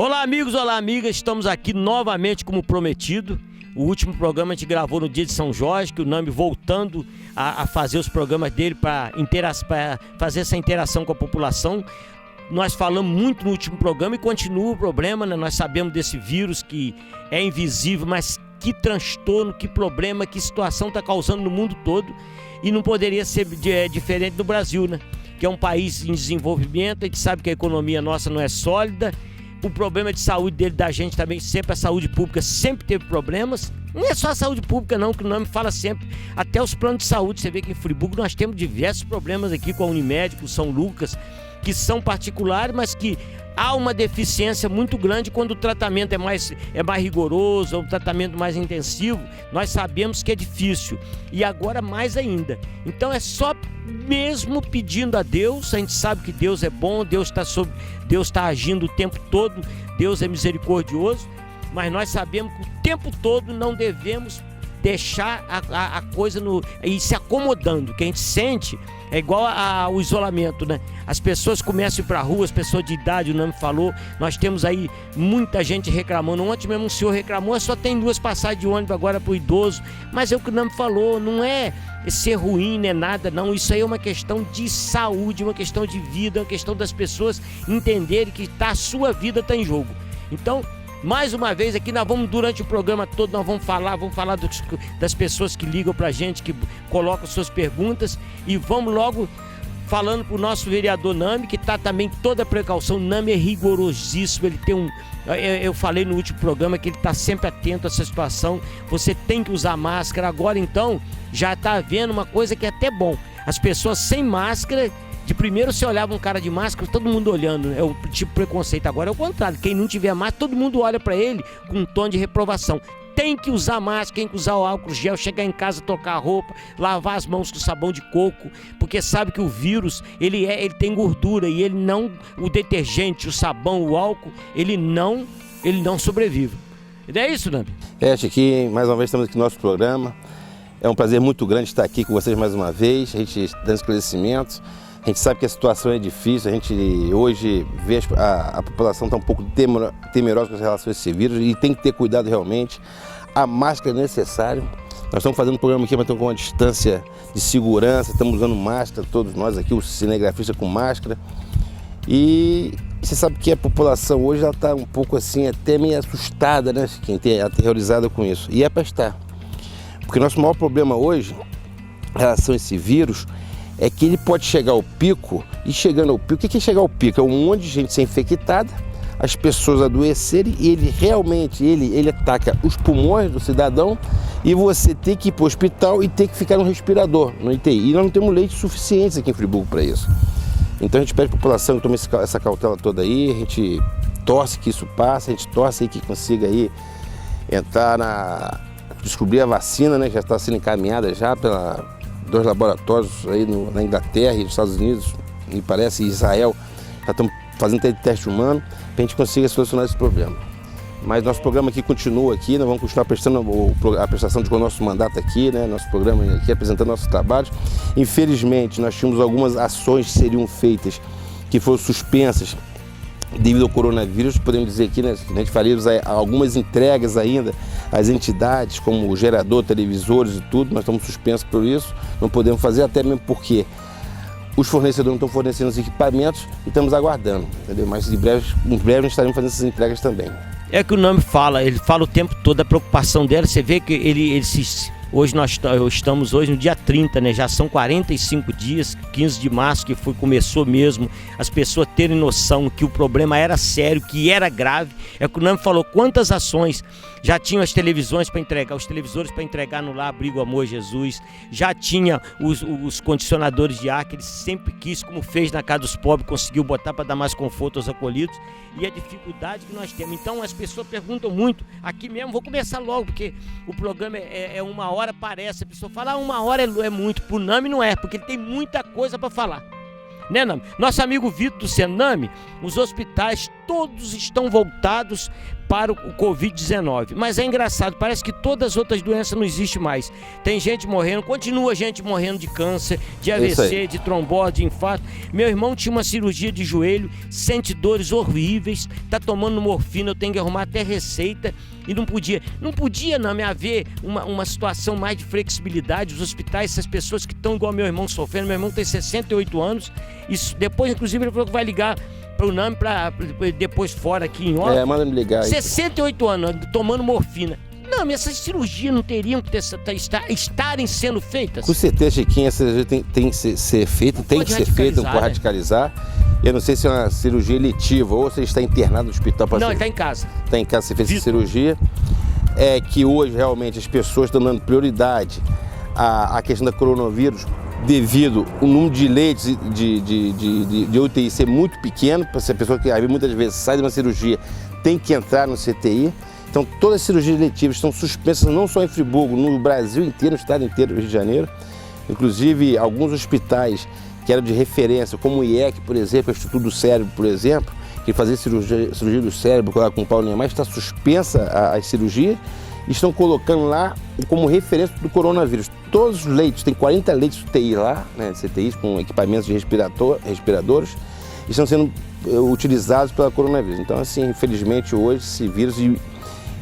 Olá amigos, olá amigas, estamos aqui novamente como prometido. O último programa a gente gravou no dia de São Jorge, que o NAMI voltando a fazer os programas dele para fazer essa interação com a população. Nós falamos muito no último programa e continua o problema, né? Nós sabemos desse vírus que é invisível, mas que transtorno, que problema, que situação está causando no mundo todo. E não poderia ser diferente do Brasil, né? Que é um país em desenvolvimento, a gente sabe que a economia nossa não é sólida. O problema de saúde dele, da gente também, sempre a saúde pública sempre teve problemas. Não é só a saúde pública não, que o NAMI fala sempre, até os planos de saúde. Você vê que em Friburgo nós temos diversos problemas aqui com a Unimed, com São Lucas, que são particulares, mas que há uma deficiência muito grande quando o tratamento é mais rigoroso, ou um tratamento mais intensivo. Nós sabemos que é difícil, e agora mais ainda. Então é só mesmo pedindo a Deus. A gente sabe que Deus é bom, Deus está agindo o tempo todo, Deus é misericordioso, mas nós sabemos que o tempo todo não devemos deixar a coisa ir se acomodando. O que a gente sente é igual ao isolamento, né? As pessoas começam a ir para a rua, as pessoas de idade, o NAMI falou, nós temos aí muita gente reclamando. Ontem mesmo um senhor reclamou, só tem 2 passagens de ônibus agora para o idoso, mas é o que o NAMI falou, não é ser ruim, não é nada, não. Isso aí é uma questão de saúde, uma questão de vida, uma questão das pessoas entenderem que a sua vida está em jogo. Então, mais uma vez aqui, nós vamos, durante o programa todo, nós vamos falar das pessoas que ligam pra gente, que colocam suas perguntas, e vamos logo falando pro nosso vereador NAMI, que tá também toda a precaução. O NAMI é rigorosíssimo, ele tem eu falei no último programa que ele tá sempre atento a essa situação. Você tem que usar máscara. Agora então, já tá havendo uma coisa que é até bom, as pessoas sem máscara. De primeiro você olhava um cara de máscara, todo mundo olhando, é o tipo preconceito. Agora é o contrário, quem não tiver máscara, todo mundo olha para ele com um tom de reprovação. Tem que usar máscara, tem que usar o álcool gel, chegar em casa, trocar a roupa, lavar as mãos com sabão de coco, porque sabe que o vírus, ele tem gordura, e o detergente, o sabão, o álcool, ele não sobrevive. E é isso, Nando? Chiquinho, mais uma vez estamos aqui no nosso programa. É um prazer muito grande estar aqui com vocês mais uma vez, a gente dando esclarecimentos. A gente sabe que a situação é difícil, a gente hoje vê a população está um pouco temerosa com relação a esse vírus e tem que ter cuidado realmente. A máscara é necessária. Nós estamos fazendo um programa aqui, mas estamos com uma distância de segurança, estamos usando máscara, todos nós aqui, os cinegrafistas com máscara. E você sabe que a população hoje está um pouco assim, até meio assustada, né, quem tem aterrorizada com isso. E é para estar. Porque o nosso maior problema hoje, em relação a esse vírus, é que ele pode chegar ao pico, e chegando ao pico, o que é chegar ao pico? É um monte de gente ser infectada, as pessoas adoecerem, e ele realmente, ele ataca os pulmões do cidadão, e você tem que ir para o hospital e ter que ficar no respirador, no UTI. E nós não temos leitos suficientes aqui em Friburgo para isso. Então a gente pede à população que tome essa cautela toda aí, a gente torce que isso passe, a gente torce aí que consiga aí descobrir a vacina, né, que já está sendo encaminhada já pela 2 laboratórios aí na Inglaterra e nos Estados Unidos, me parece, e Israel, já estamos fazendo teste humano, para a gente consiga solucionar esse problema. Mas nosso programa aqui continua aqui, nós vamos continuar prestando a prestação do nosso mandato aqui, né? Nosso programa aqui apresentando nossos trabalhos. Infelizmente, nós tínhamos algumas ações que seriam feitas, que foram suspensas devido ao coronavírus. Podemos dizer aqui, né, a gente faria algumas entregas ainda às entidades, como o gerador, televisores e tudo, nós estamos suspensos por isso, não podemos fazer, até mesmo porque os fornecedores não estão fornecendo os equipamentos e estamos aguardando, entendeu? Mas em breve nós estaremos fazendo essas entregas também. É que o NAMI fala, ele fala o tempo todo a preocupação dela. Você vê que hoje nós estamos no dia 30, né? Já são 45 dias, 15 de março que começou mesmo as pessoas terem noção que o problema era sério, que era grave. É que o NAMI falou quantas ações. Já tinham as televisões para entregar, os televisores para entregar no Lar Abrigo Amor Jesus, já tinha os condicionadores de ar que ele sempre quis, como fez na Casa dos Pobres, conseguiu botar para dar mais conforto aos acolhidos, e a dificuldade que nós temos. Então as pessoas perguntam muito, aqui mesmo, vou começar logo, porque o programa é 1 hora, parece, a pessoa fala, 1 hora é muito, pro NAMI não é, porque ele tem muita coisa para falar. Né, NAMI? Nosso amigo Vitor do NAMI, os hospitais todos estão voltados para o Covid-19. Mas é engraçado, parece que todas as outras doenças não existem mais. Tem gente morrendo, continua gente morrendo de câncer, de AVC, de trombose, de infarto. Meu irmão tinha uma cirurgia de joelho, sente dores horríveis, tá tomando morfina, eu tenho que arrumar até receita. E não podia não me haver uma situação mais de flexibilidade. Os hospitais, essas pessoas que estão igual meu irmão sofrendo, meu irmão tem 68 anos, isso, depois inclusive ele falou que vai ligar para o NAMI para depois fora aqui em off. Manda me ligar aí. 68 anos, tomando morfina. Não, mas essas cirurgias não teriam que estarem sendo feitas? Com certeza, Chiquinho, essa cirurgia tem que ser feita, tem que ser feita, não pode radicalizar. Eu não sei se é uma cirurgia eletiva ou se ele está internado no hospital. Não, ele está em casa. Está em casa, você fez essa cirurgia. É que hoje realmente as pessoas estão dando prioridade à questão da coronavírus devido ao número de leitos de UTI ser muito pequeno, para essa pessoa que muitas vezes sai de uma cirurgia tem que entrar no CTI. Então todas as cirurgias eletivas estão suspensas não só em Friburgo, no Brasil inteiro, no estado inteiro do Rio de Janeiro. Inclusive alguns hospitais que eram de referência, como o IEC, por exemplo, o Instituto do Cérebro, por exemplo, que fazia cirurgia do cérebro com o Paulo Niemeyer, está suspensa as cirurgias e estão colocando lá como referência do coronavírus. Todos os leitos, tem 40 leitos de UTI lá, né, CTIs com equipamentos de respiradores, estão sendo utilizados pela coronavírus. Então, assim, infelizmente hoje esse vírus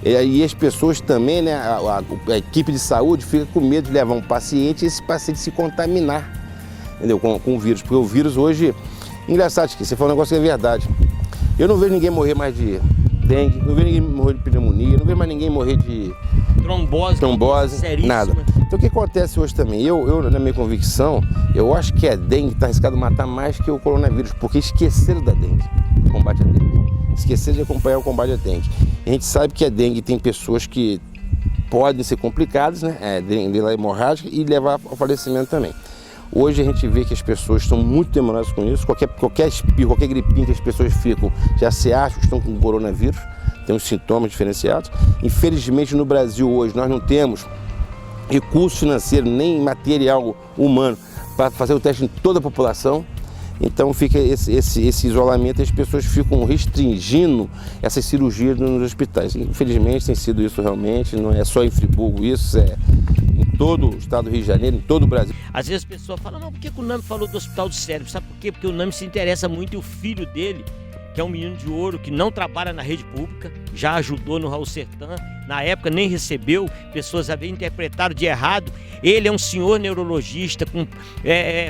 e as pessoas também, né, a equipe de saúde fica com medo de levar um paciente e esse paciente se contaminar, entendeu, com o vírus, porque o vírus hoje, engraçado que você falou um negócio que é verdade, eu não vejo ninguém morrer mais de dengue, não vejo ninguém morrer de pneumonia, não vejo mais ninguém morrer de trombose, nada. Então o que acontece hoje também, eu na minha convicção, eu acho que a dengue está arriscado matar mais que o coronavírus, porque esqueceram da dengue, o combate à dengue, esqueceram de acompanhar o combate à dengue. A gente sabe que a dengue tem pessoas que podem ser complicadas, né, dengue hemorrágica e levar ao falecimento também. Hoje a gente vê que as pessoas estão muito demoradas com isso, qualquer espirro, qualquer gripinha que as pessoas ficam, já se acham que estão com coronavírus, tem uns sintomas diferenciados. Infelizmente no Brasil hoje nós não temos recurso financeiro nem material humano para fazer o teste em toda a população. Então fica esse isolamento e as pessoas ficam restringindo essas cirurgias nos hospitais. Infelizmente tem sido isso realmente, não é só em Friburgo, isso é em todo o estado do Rio de Janeiro, em todo o Brasil. Às vezes a pessoa fala, não, por que o NAMI falou do Hospital do Cérebro? Sabe por quê? Porque o NAMI se interessa muito e o filho dele, que é um menino de ouro, que não trabalha na rede pública, já ajudou no Raul Sertã, na época nem recebeu, pessoas haviam interpretado de errado. Ele é um senhor neurologista,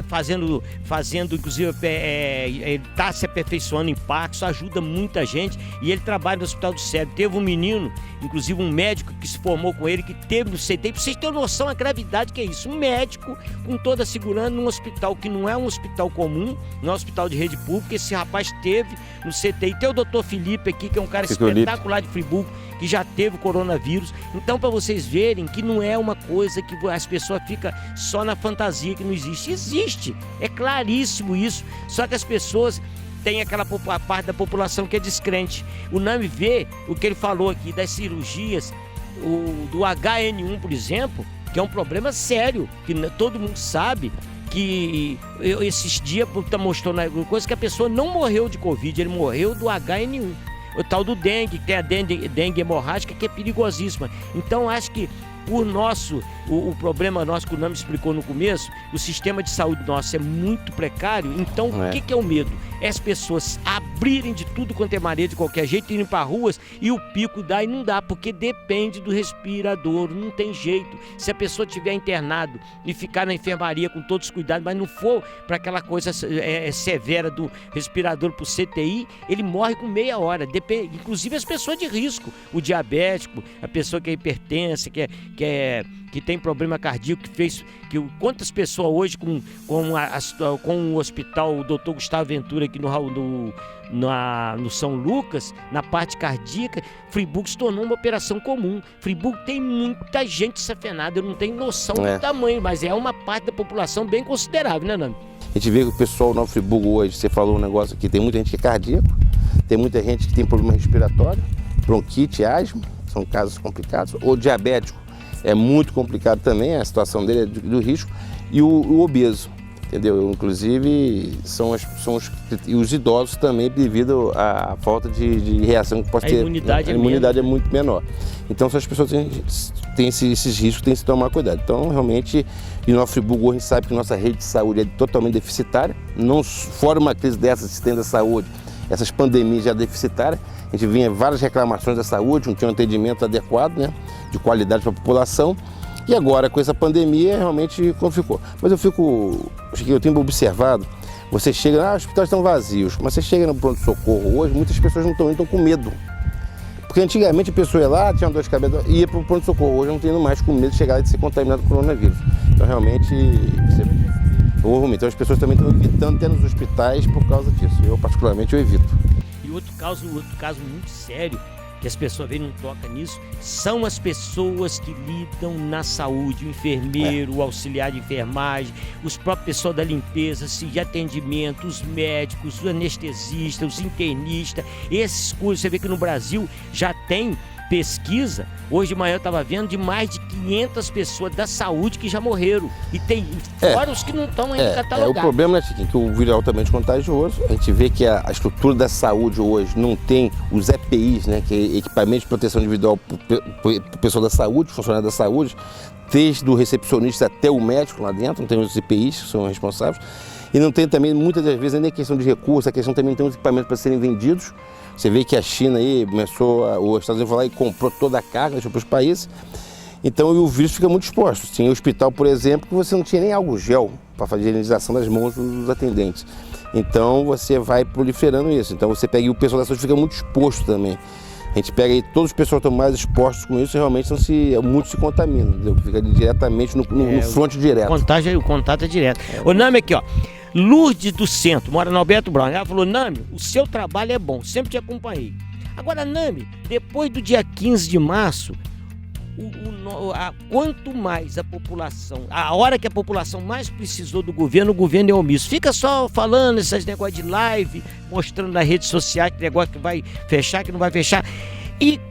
fazendo inclusive, ele está se aperfeiçoando em Parkinson, ajuda muita gente e ele trabalha no Hospital do Cérebro. Teve um menino, inclusive um médico que se formou com ele, que teve no CTI, para vocês terem noção da gravidade que é isso, um médico com toda a segurança num hospital que não é um hospital comum, não é um hospital de rede pública. Esse rapaz teve no CTI. Tem o Dr. Felipe aqui, que é um cara espetacular de Friburgo, que já teve coronavírus. Então, para vocês verem que não é uma coisa que as pessoas ficam só na fantasia que não existe. Existe, é claríssimo isso, só que as pessoas têm aquela parte da população que é descrente. O NAMI vê o que ele falou aqui das cirurgias, do HN1, por exemplo, que é um problema sério, que todo mundo sabe, que esses dias mostrou na coisa que a pessoa não morreu de Covid, ele morreu do HN1. O tal do dengue, que é a dengue hemorrágica, que é perigosíssima. Então, acho que o problema nosso, que o NAMI explicou no começo, o sistema de saúde nosso é muito precário. Então, o que é o medo? É as pessoas abrirem de tudo quanto é maneira, de qualquer jeito, irem para ruas e o pico dá e não dá, porque depende do respirador, não tem jeito. Se a pessoa estiver internado e ficar na enfermaria com todos os cuidados, mas não for para aquela coisa severa do respirador para o CTI, ele morre com meia hora. Inclusive as pessoas de risco, o diabético, a pessoa que é hipertensa, que tem problema cardíaco, quantas pessoas hoje com o hospital, o Dr. Gustavo Ventura aqui no São Lucas, na parte cardíaca, Friburgo se tornou uma operação comum. Friburgo tem muita gente safenada, eu não tenho noção do tamanho, mas é uma parte da população bem considerável, né, Nando? A gente vê que o pessoal no Friburgo hoje, você falou um negócio aqui, tem muita gente que é cardíaco, tem muita gente que tem problema respiratório, bronquite, asma, são casos complicados, ou diabético. É muito complicado também, a situação dele é do risco, e o obeso. entendeu? Inclusive e os idosos também, devido à falta de reação que pode ter. A imunidade é muito menor. Então, essas pessoas têm esses riscos, tem que se tomar cuidado. Então, realmente, em Nova Friburgo, a gente sabe que nossa rede de saúde é totalmente deficitária. Não, fora uma crise dessa, sistema da saúde, essas pandemias já deficitárias. A gente vinha várias reclamações da saúde, não tinha um atendimento adequado, né, de qualidade para a população. E agora, com essa pandemia, realmente ficou. Mas eu tenho observado, você chega, os hospitais estão vazios, mas você chega no pronto-socorro hoje, muitas pessoas não estão indo, estão com medo. Porque antigamente a pessoa ia lá, tinha uma dor de cabeça e ia para o pronto-socorro. Hoje não tem indo mais com medo de chegar lá e de ser contaminado com coronavírus. Então, realmente, então as pessoas também estão evitando até nos hospitais por causa disso. Eu, particularmente, eu evito. E outro caso muito sério, que as pessoas veem e não tocam nisso, são as pessoas que lidam na saúde, o enfermeiro, o auxiliar de enfermagem, os próprios pessoal da limpeza, de atendimento, os médicos, os anestesistas, os internistas, esses cursos. Você vê que no Brasil já tem pesquisa, hoje de manhã eu estava vendo, de mais de 500 pessoas da saúde que já morreram. E tem fora os que não estão ainda catalogados. O problema, né, Chiquinho, que o vírus é altamente contagioso. A gente vê que a estrutura da saúde hoje não tem os EPIs, né, que é equipamento de proteção individual para o pessoal da saúde, funcionário da saúde, desde o recepcionista até o médico lá dentro, não tem os EPIs que são responsáveis. E não tem também, muitas das vezes, nem questão de recursos, a questão também não tem os equipamentos para serem vendidos. Você vê que a China aí começou, os Estados Unidos foi lá e comprou toda a carga, deixou para os países. Então o vírus fica muito exposto. Tinha hospital, por exemplo, que você não tinha nem álcool gel para fazer a higienização das mãos dos atendentes. Então você vai proliferando isso. Então você pega e o pessoal da saúde fica muito exposto também. A gente pega aí, todos os pessoas estão mais expostos com isso e realmente muitos se contaminam, entendeu? Fica diretamente no fronte direto. O contato é direto. O Nami aqui, ó. Lourdes do Centro, mora no Alberto Brown. Ela falou: Nami, o seu trabalho é bom, sempre te acompanhei. Agora, Nami, depois do dia 15 de março, quanto mais a população, a hora que a população mais precisou do governo, o governo é omisso. Fica só falando esses negócios de live, mostrando nas redes sociais que negócio que vai fechar, que não vai fechar. E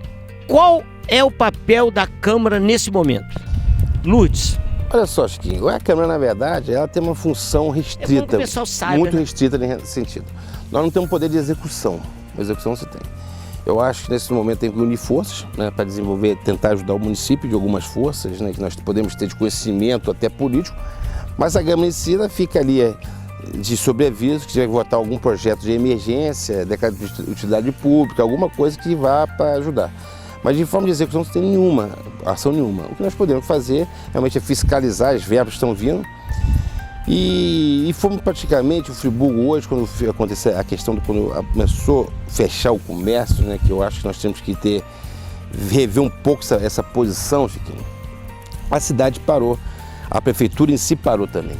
qual é o papel da Câmara nesse momento? Lourdes. Olha só, Chiquinho, a Câmara, na verdade, ela tem uma função restrita, é bom que o pessoal saiba, muito né? restrita nesse sentido. Nós não temos poder de execução, a execução se tem. Eu acho que nesse momento tem que unir forças, né, para desenvolver, tentar ajudar o município de algumas forças, né, que nós podemos ter de conhecimento até político, mas a Câmara em si ela fica ali de sobreaviso, que tiver que votar algum projeto de emergência, decreto de utilidade pública, alguma coisa que vá para ajudar. Mas de forma de execução não tem nenhuma, ação nenhuma. O que nós podemos fazer realmente é fiscalizar as verbas que estão vindo. E fomos praticamente, o Friburgo hoje, quando aconteceu a questão quando começou a fechar o comércio, né, que eu acho que nós temos que rever um pouco essa posição, Chiquinho, a cidade parou, a prefeitura em si parou também.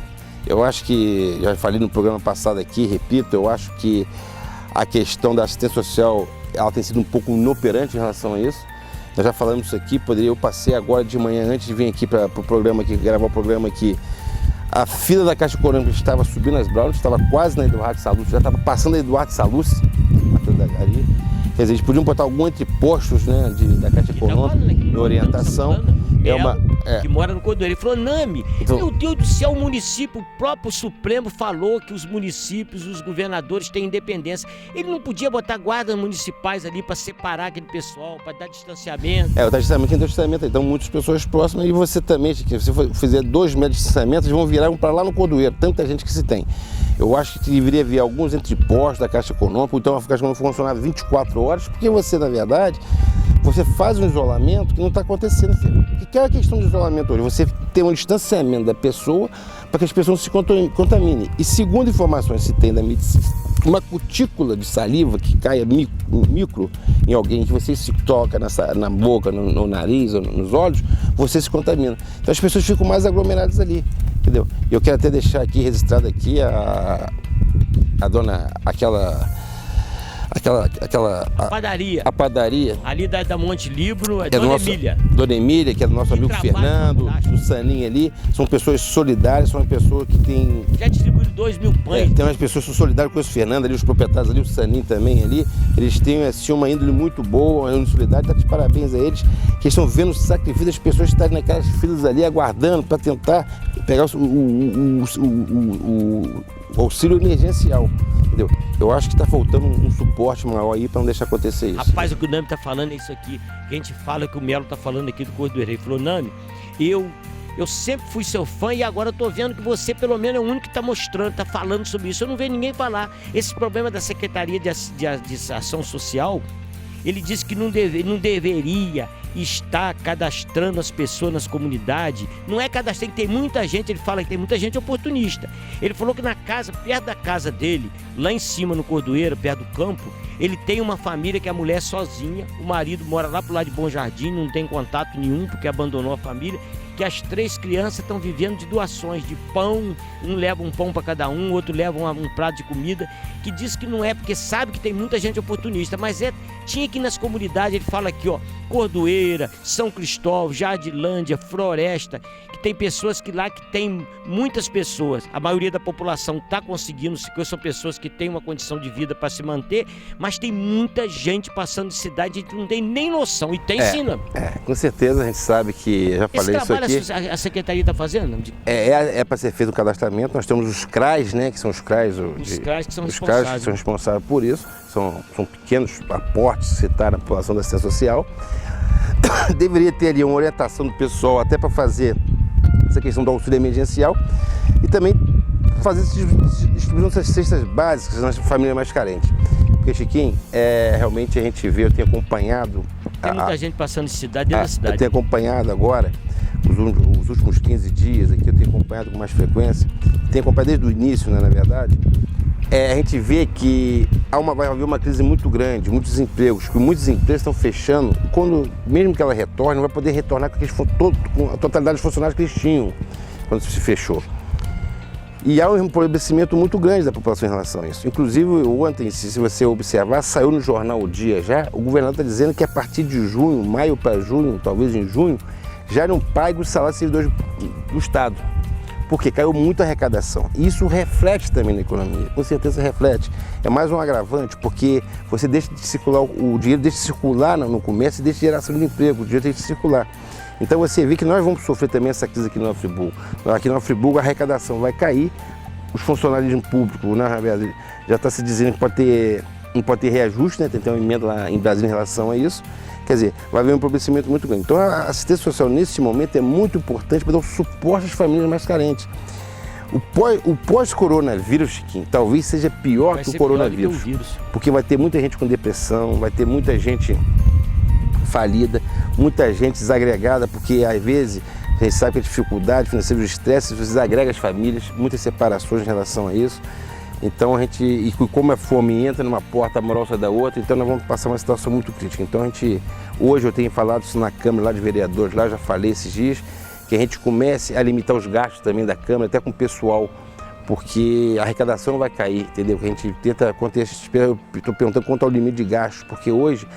Eu acho que, já falei no programa passado aqui, repito, eu acho que a questão da assistência social ela tem sido um pouco inoperante em relação a isso. Nós já falamos isso aqui, eu passei agora de manhã, antes de vir aqui para o programa, gravar o programa aqui, a fila da Caixa Econômica estava subindo as Browns, estava quase na Eduardo Sallusti, já estava passando a Eduardo Sallusti, ali. Quer dizer, eles podiam botar algum entre postos, né, da Caixa Econômica, em orientação. Que mora no corredor. Ele falou: Nami, então, meu Deus do céu, o município, o próprio Supremo falou que os municípios, os governadores têm independência. Ele não podia botar guardas municipais ali para separar aquele pessoal, para dar distanciamento. O distanciamento tem distanciamento, então muitas pessoas próximas, e você também, se você fizer 2 metros de distanciamento, eles vão virar para lá no Cordoeiro, tanta gente que se tem. Eu acho que deveria haver alguns entrepostos da Caixa Econômica, então a Caixa Econômica funcionar 24 horas, porque você, na verdade, você faz um isolamento que não está acontecendo. O que é a questão de isolamento hoje? Você tem um distanciamento da pessoa para que as pessoas não se contaminem. E segundo informações que se tem da medicina, uma cutícula de saliva que caia micro em alguém, que você se toca na boca, no nariz ou nos olhos, você se contamina. Então as pessoas ficam mais aglomeradas ali, entendeu? E eu quero até deixar aqui registrado aqui a dona, a padaria. Ali da Monte Libro, é Dona Emília. Dona Emília, que é do nosso amigo Fernando, do Saninho ali. São pessoas solidárias, são pessoas que têm... Já distribuíram 2.000 pães. Tem umas pessoas que são solidárias com esse Fernando ali, os proprietários ali, o Sanin também ali. Eles têm assim, uma índole muito boa, uma índole solidária. Dá de parabéns a eles, que estão vendo o sacrifício das pessoas que estão naquelas filas ali, aguardando para tentar pegar o auxílio emergencial. Entendeu? Eu acho que está faltando um suporte maior aí para não deixar acontecer isso. Rapaz, o que o Nami está falando é isso aqui. Que a gente fala que o Melo está falando aqui do Cordoeiro. Ele falou, Nami, eu sempre fui seu fã e agora eu tô vendo que você, pelo menos, é o único que está mostrando, está falando sobre isso. Eu não vejo ninguém falar. Esse problema da Secretaria de Ação Social, ele disse que não deveria estar cadastrando as pessoas nas comunidades. Não é cadastrar, tem muita gente, ele fala que tem muita gente oportunista. Ele falou que na casa, perto da casa dele, lá em cima no Cordoeiro, perto do campo, ele tem uma família que a mulher é sozinha, o marido mora lá pro lado de Bom Jardim, não tem contato nenhum porque abandonou a família, que as 3 crianças estão vivendo de doações, de pão, um leva um pão para cada um, outro leva um prato de comida, que diz que não é, porque sabe que tem muita gente oportunista, mas tinha que ir nas comunidades, ele fala aqui, ó, Cordoeira, São Cristóvão, Jardilândia, Floresta, que tem pessoas que lá, que tem muitas pessoas, a maioria da população está conseguindo, são pessoas que têm uma condição de vida para se manter, mas tem muita gente passando de cidade, a gente não tem nem noção, e tem sim, não? Com certeza a gente sabe que, eu já falei isso aqui. A Secretaria está fazendo? É para ser feito o cadastramento, nós temos os CRAs, né, que são os CRAs, os CRAs que são os responsáveis. CRAs que são responsáveis por isso, são pequenos aportes que citaram a população da assistência social. Deveria ter ali uma orientação do pessoal até para fazer essa questão do auxílio emergencial e também fazer distribuição dessas cestas básicas nas famílias mais carentes. Porque, Chiquinho, realmente a gente vê, eu tenho acompanhado... Tem muita gente passando de cidade dentro da cidade. Eu tenho acompanhado agora, os últimos 15 dias aqui, eu tenho acompanhado com mais frequência, tenho acompanhado desde o início, né, na verdade, a gente vê que vai haver uma crise muito grande, muitos empregos, que muitos empregos estão fechando, mesmo que ela retorne, não vai poder retornar com a totalidade dos funcionários que eles tinham quando se fechou. E há um empobrecimento muito grande da população em relação a isso. Inclusive, ontem, se você observar, saiu no jornal O Dia já, o governador está dizendo que a partir de junho, maio para junho, talvez em junho, já não paga os salários servidores do Estado. Porque caiu muito a arrecadação. E isso reflete também na economia, com certeza reflete. É mais um agravante, porque você deixa de circular, o dinheiro deixa de circular no comércio e deixa de geração de emprego, o dinheiro deixa de circular. Então você vê que nós vamos sofrer também essa crise aqui no Nova Friburgo. Aqui no Nova Friburgo a arrecadação vai cair, os funcionários públicos, né, já está se dizendo que não pode ter reajuste, né, tem uma emenda lá em Brasília em relação a isso. Quer dizer, vai haver um empobrecimento muito grande. Então a assistência social nesse momento é muito importante para dar o suporte às famílias mais carentes. O pós-coronavírus, Chiquinho, talvez seja pior que o coronavírus. Porque vai ter muita gente com depressão, vai ter muita gente falida, muita gente desagregada, porque às vezes a gente sabe que a dificuldade financeira, o estresse, desagrega as famílias, muitas separações em relação a isso. Então e como a fome entra numa porta, a moral sai da outra, então nós vamos passar uma situação muito crítica. Então hoje eu tenho falado isso na Câmara lá de Vereadores, lá já falei esses dias, que a gente comece a limitar os gastos também da Câmara, até com o pessoal, porque a arrecadação vai cair, entendeu? Que a gente tenta, estou perguntando quanto ao limite de gastos, porque hoje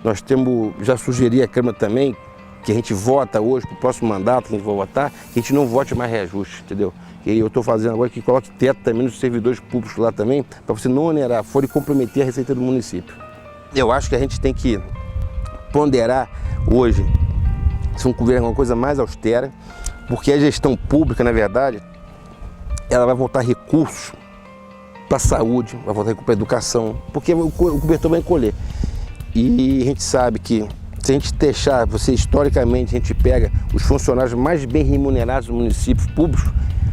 nós temos, já sugeri à Câmara também, que a gente vota hoje, para o próximo mandato que a gente vai votar, que a gente não vote mais reajuste, entendeu? E eu estou fazendo agora que coloque teto também nos servidores públicos lá também, para você não onerar fora e comprometer a receita do município. Eu acho que a gente tem que ponderar hoje, se um governo é uma coisa mais austera, porque a gestão pública, na verdade, ela vai voltar recursos para a saúde, vai voltar recursos para a educação, porque o cobertor vai encolher. E a gente sabe que se a gente deixar, historicamente, a gente pega os funcionários mais bem remunerados dos municípios públicos,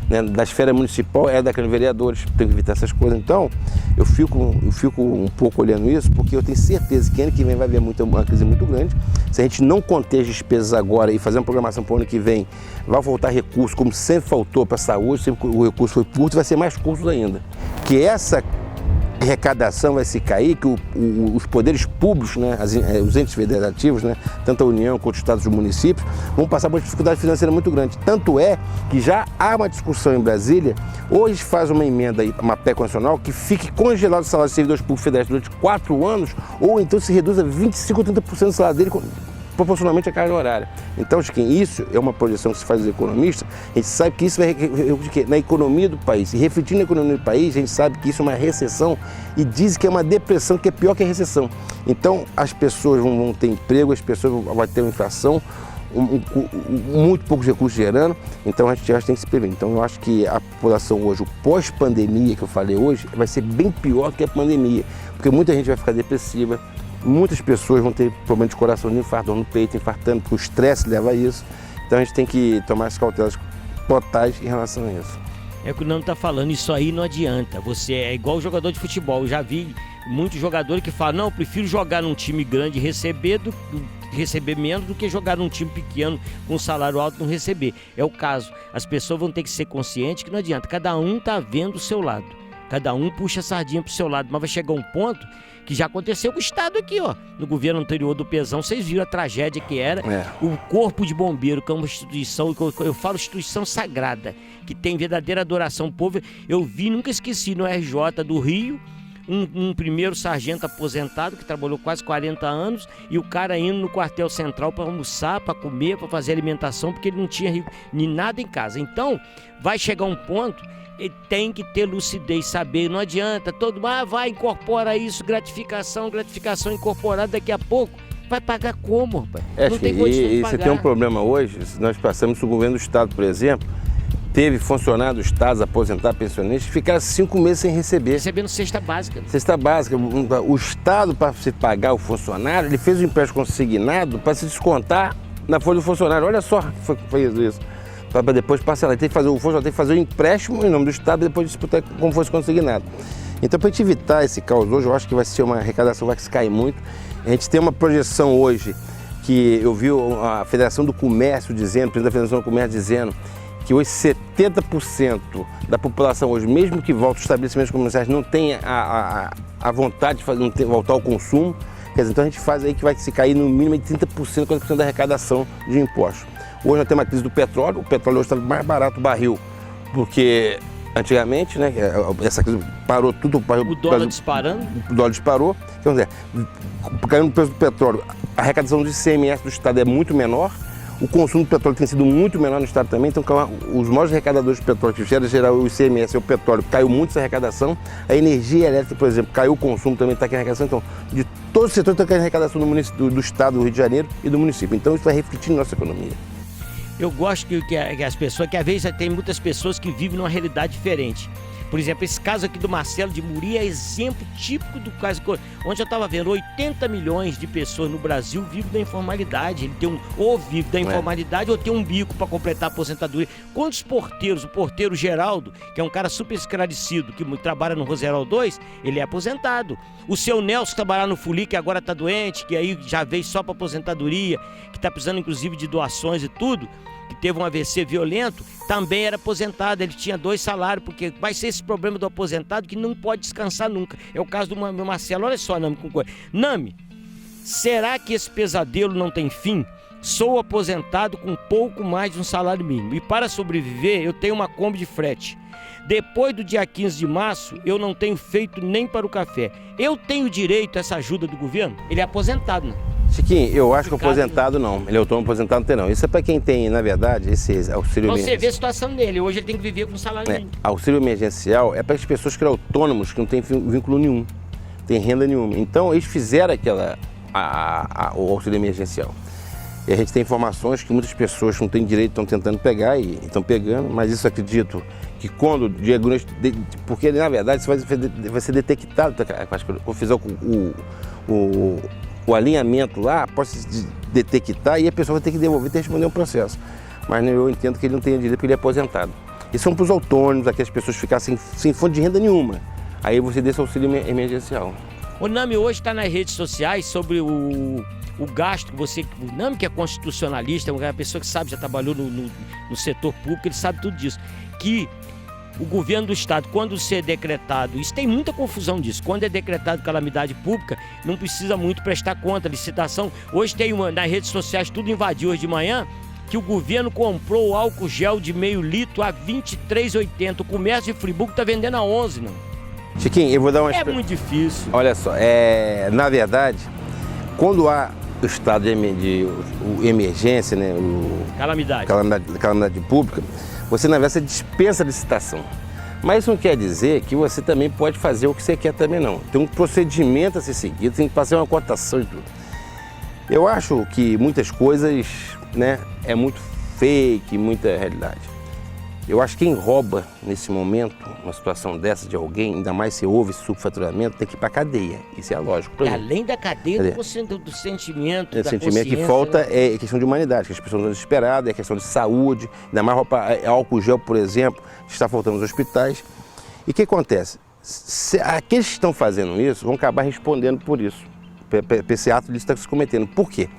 né, da esfera municipal, da Câmara de Vereadores, tem que evitar essas coisas. Então, eu fico um pouco olhando isso, porque eu tenho certeza que ano que vem vai haver uma crise muito grande. Se a gente não conter as despesas agora e fazer uma programação para o ano que vem, vai voltar recurso, como sempre faltou para a saúde, sempre o recurso foi curto, vai ser mais curto ainda. Que essa arrecadação vai se cair, que os poderes públicos, né, os entes federativos, né, tanto a União quanto os estados e os municípios, vão passar por uma dificuldade financeira muito grande. Tanto é que já há uma discussão em Brasília, hoje faz uma emenda, uma PEC constitucional, que fique congelado o salário de servidores públicos federais durante 4 anos, ou então se reduza 25% ou 30% do salário dele proporcionalmente à carga horária. Então, Chiquinho, isso é uma projeção que se faz dos economistas, a gente sabe que isso vai refletir na economia do país. E refletindo na economia do país, a gente sabe que isso é uma recessão e diz que é uma depressão, que é pior que a recessão. Então, as pessoas vão ter emprego, as pessoas vão ter uma inflação, muito poucos recursos gerando, então a gente tem que se prevenir. Então eu acho que a população hoje, o pós-pandemia que eu falei hoje, vai ser bem pior do que a pandemia, porque muita gente vai ficar depressiva, muitas pessoas vão ter problema de coração, de infarto no peito, infartando, porque o estresse leva a isso. Então a gente tem que tomar as cautelas totais em relação a isso. É o que o Nando está falando, isso aí não adianta. Você é igual jogador de futebol. Eu já vi muitos jogadores que falam, não, eu prefiro jogar num time grande e receber menos do que jogar num time pequeno com um salário alto e não receber. É o caso. As pessoas vão ter que ser conscientes que não adianta. Cada um está vendo o seu lado. Cada um puxa a sardinha pro seu lado. Mas vai chegar um ponto que já aconteceu com o Estado aqui, ó. No governo anterior do Pezão, vocês viram a tragédia que era. O Corpo de Bombeiro, que é uma instituição, eu falo instituição sagrada, que tem verdadeira adoração ao povo. Eu vi, nunca esqueci, no RJ do Rio, um primeiro sargento aposentado que trabalhou quase 40 anos e o cara indo no quartel central para almoçar, para comer, para fazer alimentação, porque ele não tinha nada em casa. Então, vai chegar um ponto, ele tem que ter lucidez, saber, não adianta, todo mundo vai, incorpora isso, gratificação incorporada, daqui a pouco vai pagar como, rapaz? Não tem condição de pagar. Você tem um problema hoje, nós passamos o governo do estado, por exemplo, teve funcionário do estado, aposentar pensionistas, ficaram 5 meses sem receber. Recebendo cesta básica. Cesta básica. O estado, para se pagar o funcionário, ele fez um empréstimo consignado para se descontar na folha do funcionário. Olha só que foi isso. Para depois parcelar. O funcionário tem que fazer o empréstimo em nome do estado e depois disputar como fosse consignado. Então, para a gente evitar esse caos hoje, eu acho que vai ser uma arrecadação, vai cair muito. A gente tem uma projeção hoje que eu vi a Federação do Comércio dizendo, o presidente da Federação do Comércio dizendo, que hoje 70% da população hoje, mesmo que volte aos estabelecimentos comerciais, não tenha a vontade de voltar ao consumo. Quer dizer, então a gente faz aí que vai se cair no mínimo de 30%, 40% da arrecadação de impostos. Hoje nós temos a crise do petróleo, o petróleo hoje está mais barato o barril, porque antigamente, né, essa crise parou tudo. O dólar disparando? O dólar disparou, quer dizer, caindo o preço do petróleo, a arrecadação do ICMS do estado é muito menor, o consumo de petróleo tem sido muito menor no estado também, então os maiores arrecadadores de petróleo que gerar o ICMS e o petróleo, caiu muito essa arrecadação. A energia elétrica, por exemplo, caiu o consumo, também está aqui a arrecadação. Então, de todos os setores está caindo a arrecadação do estado do Rio de Janeiro e do município. Então, isso vai refletir na nossa economia. Eu gosto que as pessoas, que às vezes tem muitas pessoas que vivem numa realidade diferente. Por exemplo, esse caso aqui do Marcelo de Muri é exemplo típico do caso onde eu estava vendo 80 milhões de pessoas no Brasil vivem da informalidade. Ele tem ou vive da informalidade ou tem um bico para completar a aposentadoria. Quantos porteiros, o porteiro Geraldo, que é um cara super esclarecido, que trabalha no Roseral 2, ele é aposentado. O seu Nelson trabalha no Fuli, que agora está doente, que aí já veio só para aposentadoria, que está precisando inclusive de doações e tudo, que teve um AVC violento, também era aposentado, ele tinha 2 salários, porque vai ser esse problema do aposentado que não pode descansar nunca. É o caso do Marcelo. Olha só, Nami, com coisa. Nami, será que esse pesadelo não tem fim? Sou aposentado com pouco mais de um salário mínimo e para sobreviver eu tenho uma Kombi de frete. Depois do dia 15 de março, eu não tenho feito nem para o café. Eu tenho direito a essa ajuda do governo? Ele é aposentado, né? Chiquinho, eu acho que aposentado não. Ele é autônomo, aposentado não tem não. Isso é para quem tem, na verdade, esse auxílio emergencial. Você vê a situação dele. Hoje ele tem que viver com salário mínimo. Auxílio emergencial é para as pessoas que eram autônomos, que não têm vínculo nenhum, tem renda nenhuma. Então, eles fizeram o auxílio emergencial. E a gente tem informações que muitas pessoas que não têm direito estão tentando pegar e estão pegando, mas isso acredito que quando o diagnóstico... Porque, na verdade, isso vai ser detectado. Quando fizer o alinhamento lá, pode se detectar e a pessoa vai ter que devolver e ter que responder um processo. Mas eu entendo que ele não tem direito porque ele é aposentado. Isso são para os autônomos, aquelas pessoas que ficaram sem fonte de renda nenhuma. Aí você dê esse auxílio emergencial. O Nami hoje está nas redes sociais sobre o gasto que você... O Nami, que é constitucionalista, é uma pessoa que sabe, já trabalhou no setor público, ele sabe tudo disso. Que o governo do estado, quando ser decretado, isso tem muita confusão disso, quando é decretado calamidade pública, não precisa muito prestar conta, licitação. Hoje tem nas redes sociais, tudo invadiu hoje de manhã, que o governo comprou o álcool gel de meio litro a R$ 23,80. O comércio de Friburgo está vendendo a 11, não. Chiquinho, eu vou dar uma... É muito difícil. Olha só, na verdade, quando há o estado de emergência, né? Calamidade pública, você na verdade dispensa a licitação. Mas isso não quer dizer que você também pode fazer o que você quer também não. Tem um procedimento a ser seguido, tem que fazer uma cotação e tudo. Eu acho que muitas coisas, né, é muito fake, muita realidade. Eu acho que quem rouba nesse momento, uma situação dessa de alguém, ainda mais se houve subfaturamento, tem que ir para a cadeia. Isso é lógico para mim. Além da cadeia, do sentimento, da sentimento que falta, né? É questão de humanidade, que as pessoas estão desesperadas, é questão de saúde, ainda mais álcool gel, por exemplo, que está faltando nos hospitais. E o que acontece? Aqueles que estão fazendo isso vão acabar respondendo por isso, por esse ato de estar se cometendo. Por quê?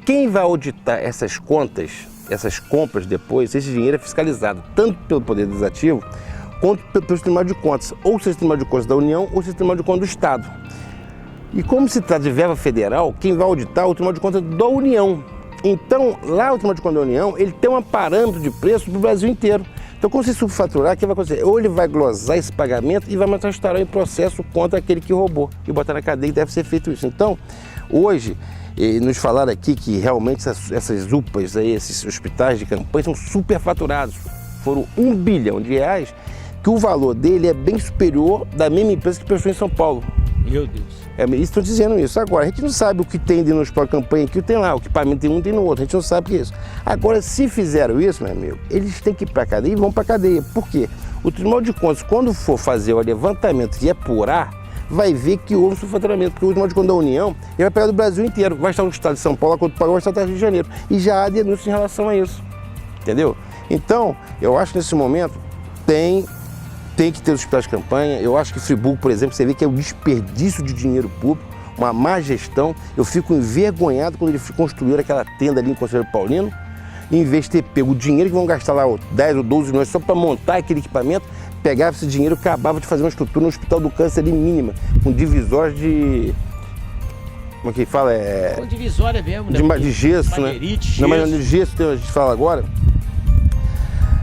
Quem vai auditar essas contas, essas compras depois, esse dinheiro é fiscalizado tanto pelo Poder Legislativo quanto pelo Tribunal de Contas, ou seja, o Tribunal de Contas da União ou seja, o Tribunal de Contas do Estado. E como se trata de verba federal, quem vai auditar é o Tribunal de Contas da União. Então, lá o Tribunal de Contas da União, ele tem um parâmetro de preço para o Brasil inteiro. Então, quando se subfaturar, o que vai acontecer? Ou ele vai glosar esse pagamento e vai mandar instaurar um processo contra aquele que roubou e botar na cadeia, e deve ser feito isso. Então, hoje, nos falaram aqui que realmente essas UPAs, aí, esses hospitais de campanha são superfaturados. Foram R$1 bilhão, que o valor dele é bem superior da mesma empresa que prestou em São Paulo. Meu Deus. Estou dizendo isso. Agora, a gente não sabe o que tem no hospital de campanha aqui, tem lá, o equipamento tem um, tem no outro, a gente não sabe o que é isso. Agora, se fizeram isso, meu amigo, eles têm que ir para a cadeia e vão para a cadeia. Por quê? O Tribunal de Contas, quando for fazer o levantamento e apurar, vai ver que houve subfaturamento, porque o Tribunal de Contas da União ele vai pegar do Brasil inteiro, vai estar no estado de São Paulo, quando pagou, vai estar no Rio de Janeiro. E já há denúncia em relação a isso. Entendeu? Então, eu acho que nesse momento tem que ter os hospitais de campanha. Eu acho que Friburgo, por exemplo, você vê que é um desperdício de dinheiro público, uma má gestão. Eu fico envergonhado quando eles construíram aquela tenda ali em Conselheiro Paulino, em vez de ter pego o dinheiro que vão gastar lá 10 ou 12 milhões só para montar aquele equipamento, pegava esse dinheiro e acabava de fazer uma estrutura no Hospital do Câncer ali mínima, com divisórias de... Como é que fala? Com divisória mesmo, né? De gesso, né? Gesso. Não, mas de gesso a gente fala agora.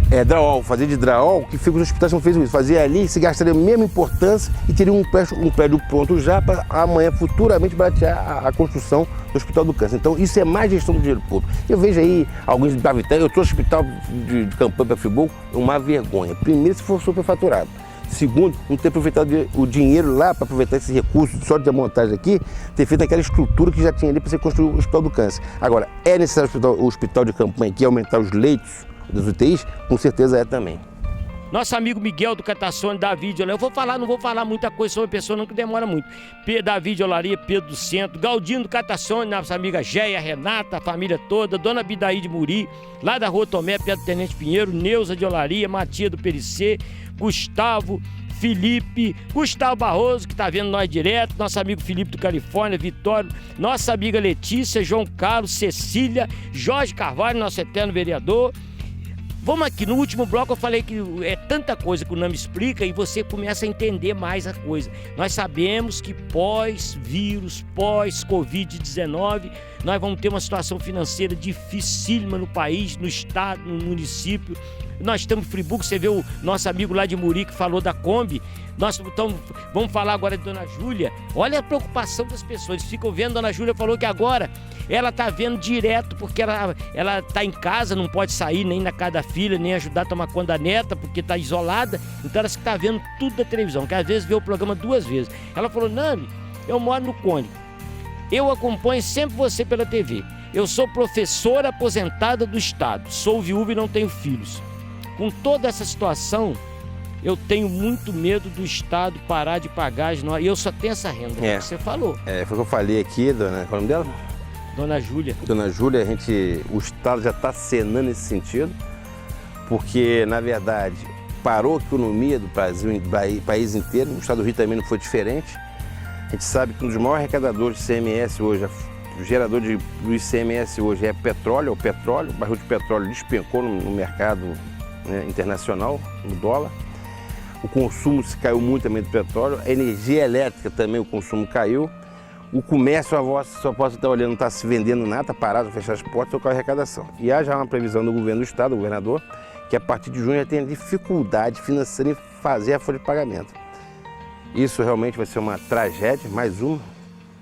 Drywall, fazer de drywall, que fica nos hospitais não fez isso. Fazia ali, se gastaria a mesma importância e teria um prédio pronto já para amanhã, futuramente, baratear a construção do Hospital do Câncer. Então, isso é mais gestão do dinheiro público. Eu vejo aí alguns de Bavitéria, eu trouxe hospital de campanha para Friburgo, é uma vergonha. Primeiro, se for superfaturado. Segundo, não ter aproveitado o dinheiro lá para aproveitar esse recurso só de montagem aqui, ter feito aquela estrutura que já tinha ali para você construir o Hospital do Câncer. Agora, é necessário o hospital de campanha aqui, aumentar os leitos das UTIs? Com certeza é também. Nosso amigo Miguel do Catassone, David, eu não vou falar muita coisa sobre a pessoa, não, que demora muito. David Olaria, Pedro do Centro, Galdino do Catassone, nossa amiga Géia, Renata, a família toda, Dona Bidaí de Muri, lá da Rua Tomé, perto do Tenente Pinheiro, Neuza de Olaria, Matia do Pericê, Gustavo, Felipe, Gustavo Barroso, que está vendo nós direto, nosso amigo Felipe do Califórnia, Vitório, nossa amiga Letícia, João Carlos, Cecília, Jorge Carvalho, nosso eterno vereador. Vamos aqui, no último bloco eu falei que é tanta coisa que o NAMI explica e você começa a entender mais a coisa. Nós sabemos que pós-vírus, pós-Covid-19, nós vamos ter uma situação financeira dificílima no país, no estado, no município. Nós estamos em Friburgo, você vê o nosso amigo lá de Muri que falou da Kombi. Nós vamos falar agora de Dona Júlia. Olha a preocupação das pessoas. Eles ficam vendo, Dona Júlia falou que agora ela está vendo direto, porque ela está em casa, não pode sair nem na casa da filha, nem ajudar a tomar conta da neta, porque está isolada. Então ela está vendo tudo da televisão, que às vezes vê o programa 2 vezes. Ela falou, Nami, eu moro no Cônigo. Eu acompanho sempre você pela TV. Eu sou professora aposentada do Estado. Sou viúva e não tenho filhos. Com toda essa situação, eu tenho muito medo do Estado parar de pagar as nossas. E eu só tenho essa renda, que você falou. Foi o que eu falei aqui, dona. Qual é o nome dela? Dona Júlia. Dona Júlia, o Estado já está acenando nesse sentido, porque, na verdade, parou a economia do Brasil, do país inteiro. O Estado do Rio também não foi diferente. A gente sabe que um dos maiores arrecadadores de ICMS hoje, o gerador do ICMS hoje é petróleo. O barril de petróleo despencou no mercado, né, internacional, no dólar. O consumo se caiu muito também do petróleo. A energia elétrica também, o consumo caiu. O comércio, só posso estar olhando, não está se vendendo nada, está parado, fechar as portas, só com a arrecadação. E há já uma previsão do governo do Estado, do governador, que a partir de junho já tem dificuldade financeira em fazer a folha de pagamento. Isso realmente vai ser uma tragédia, mais uma,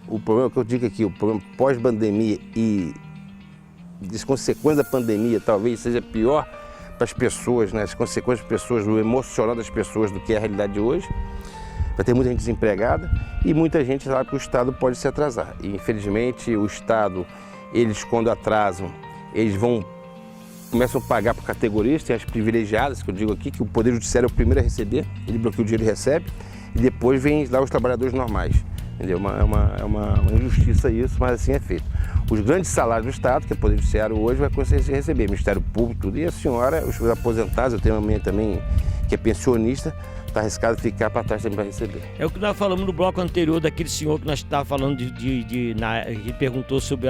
o problema que eu digo aqui, o problema pós-pandemia e as consequências da pandemia talvez seja pior para as pessoas, né? As consequências das pessoas, o emocional das pessoas do que é a realidade de hoje. Vai ter muita gente desempregada e muita gente sabe que o Estado pode se atrasar. E infelizmente o Estado, eles quando atrasam, eles começam a pagar por categorias, tem as privilegiadas, que eu digo aqui, que o Poder Judiciário é o primeiro a receber, ele bloqueia o dinheiro e recebe, e depois vem lá os trabalhadores normais. Entendeu? É uma injustiça isso, mas assim é feito. Os grandes salários do Estado, que é o Poder Judiciário hoje, vai conseguir receber, Ministério Público, tudo. E a senhora, os aposentados, eu tenho uma mãe também que é pensionista, está arriscado ficar para trás também para receber. É o que nós falamos no bloco anterior daquele senhor que nós estávamos falando ele perguntou sobre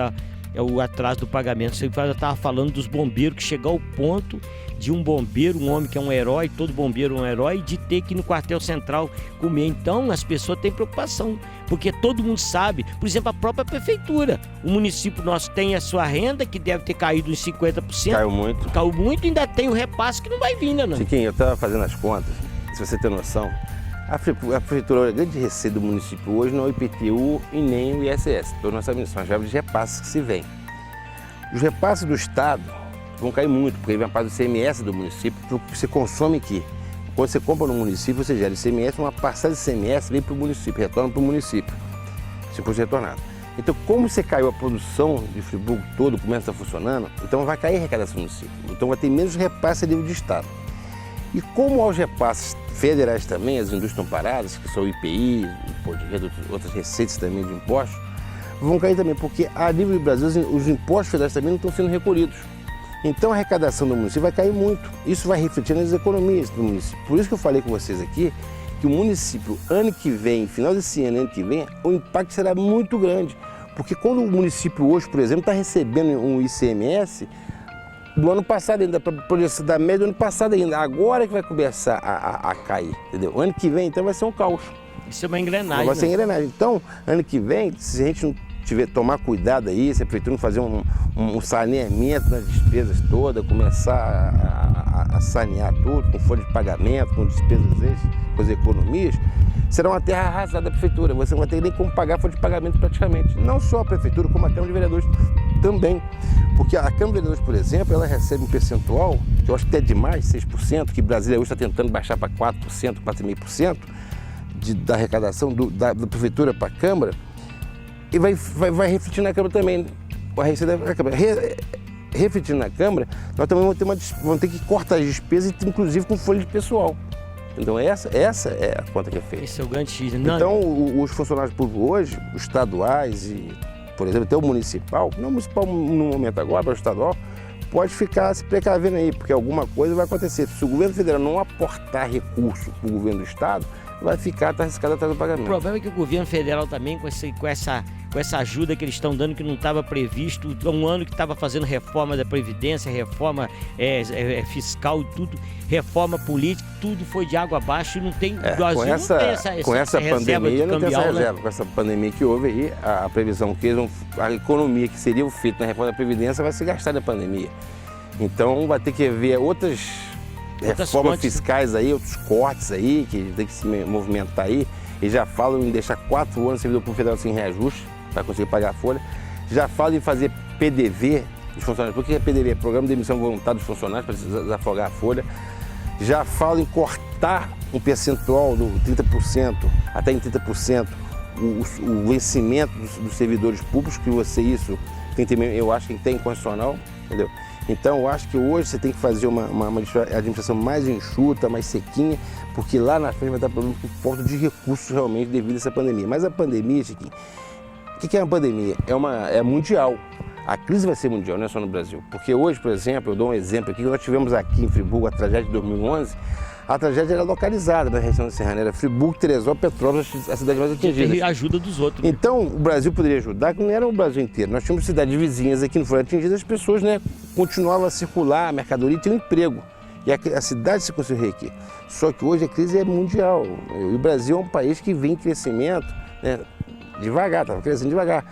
o atraso do pagamento. Você estava falando dos bombeiros, que chegou ao ponto de um bombeiro, um homem que é um herói, todo bombeiro é um herói, de ter que ir no quartel central comer. Então as pessoas têm preocupação, porque todo mundo sabe, por exemplo, a própria prefeitura, o município nosso tem a sua renda, que deve ter caído em 50%. Caiu muito. Caiu muito e ainda tem o repasse que não vai vir, né? Chiquinho, eu estava fazendo as contas, se você ter noção, a prefeitura, a grande receita do município hoje não é o IPTU e nem o ISS, todos nós sabemos, são as verbas de repasses que se vêm. Os repasses do Estado vão cair muito, porque vem a parte do ICMS do município, que você consome aqui. Quando você compra no município, você gera ICMS, uma parcela de ICMS vem para o município, retorna para o município, se fosse retornado. Então, como você caiu a produção de Friburgo todo, começa a funcionando, então vai cair a arrecadação do município. Então vai ter menos repasse a nível de Estado. E como aos repasses federais também, as indústrias estão paradas, que são o IPI, imposto de renda, outras receitas também de impostos, vão cair também, porque a nível do Brasil os impostos federais também não estão sendo recolhidos. Então a arrecadação do município vai cair muito. Isso vai refletir nas economias do município. Por isso que eu falei com vocês aqui que o município, ano que vem, final desse ano que vem, o impacto será muito grande. Porque quando o município hoje, por exemplo, está recebendo um ICMS do ano passado ainda, da média do ano passado ainda, agora que vai começar a cair, entendeu? Ano que vem, então vai ser um caos. Isso é uma engrenagem. Vai ser engrenagem. Então, ano que vem, se a gente não tomar cuidado aí, se a prefeitura não fazer um saneamento nas despesas todas, começar a sanear tudo, com folha de pagamento, com despesas com as economias, será uma terra arrasada da prefeitura. Você não vai ter nem como pagar folha de pagamento praticamente. Não só a prefeitura, como a Câmara de Vereadores também. Porque a Câmara de Vereadores, por exemplo, ela recebe um percentual, que eu acho que é demais, 6%, que Brasília hoje está tentando baixar para 4%, 4,5% da arrecadação da prefeitura para a Câmara, e vai refletir na Câmara também. A receita da Câmara. Refletindo na Câmara, nós também vamos ter que cortar as despesas, inclusive com folha de pessoal. Então essa é a conta que é feita. Esse é o grande X. Então os funcionários públicos hoje, os estaduais e, por exemplo, até o municipal, não o municipal no momento agora, mas o estadual, pode ficar se precavendo aí, porque alguma coisa vai acontecer. Se o governo federal não aportar recurso para o governo do estado, vai ficar arriscado atrás do pagamento. O problema é que o governo federal também, com essa ajuda que eles estão dando, que não estava previsto, um ano que estava fazendo reforma da Previdência, reforma fiscal e tudo, reforma política, tudo foi de água abaixo e não tem... Com essa pandemia, não tem essa reserva. Com essa pandemia que houve aí, a previsão que a economia que seria feita na reforma da Previdência vai se gastar na pandemia. Então vai ter que haver outras reformas fiscais aí, outros cortes aí, que tem que se movimentar aí. E já falam em deixar 4 anos de servidor público federal sem reajuste, para conseguir pagar a folha. Já falam em fazer PDV dos funcionários. Por que é PDV? Programa de demissão voluntária dos funcionários, para desafogar a folha. Já falam em cortar um percentual do 30%, até em 30%, o vencimento dos servidores públicos, que isso eu acho que tem inconstitucional, entendeu? Então, eu acho que hoje você tem que fazer uma administração mais enxuta, mais sequinha, porque lá na frente vai estar problema por falta de recursos realmente devido a essa pandemia. Mas a pandemia, Chiquinho, o que é uma pandemia? É mundial. A crise vai ser mundial, não é só no Brasil. Porque hoje, por exemplo, eu dou um exemplo aqui, nós tivemos aqui em Friburgo a tragédia de 2011, a tragédia era localizada na região da Serrana, era Friburgo, Teresópolis, Petrópolis, a cidade mais atingida. E ajuda dos outros. Né? Então, o Brasil poderia ajudar, que não era o Brasil inteiro. Nós tínhamos cidades vizinhas aqui, não foram atingidas, as pessoas, né, continuavam a circular, a mercadoria e tinham emprego. E a cidade se construiu aqui. Só que hoje a crise é mundial. E o Brasil é um país que vem em crescimento, né, devagar, estava crescendo devagar.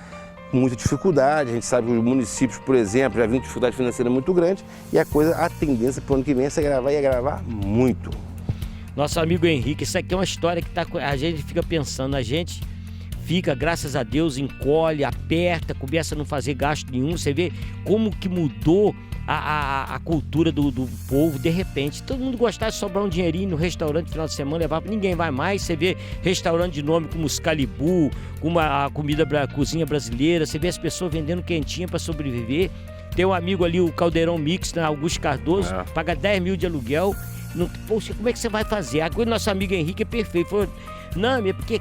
Com muita dificuldade, a gente sabe que os municípios, por exemplo, já vinham de dificuldade financeira muito grande e a tendência para o ano que vem é agravar muito. Nosso amigo Henrique, isso aqui é uma história que a gente fica pensando, a gente fica, graças a Deus, encolhe, aperta, começa a não fazer gasto nenhum. Você vê como que mudou a cultura do povo, de repente. Todo mundo gostava de sobrar um dinheirinho no restaurante no final de semana, levava, ninguém vai mais. Você vê restaurante de nome como Excalibur, como a cozinha brasileira, você vê as pessoas vendendo quentinha para sobreviver. Tem um amigo ali, o Caldeirão Mix, né, Augusto Cardoso, paga 10 mil de aluguel. Poxa, como é que você vai fazer? Agora o nosso amigo Henrique é perfeito. Falou, não, é porque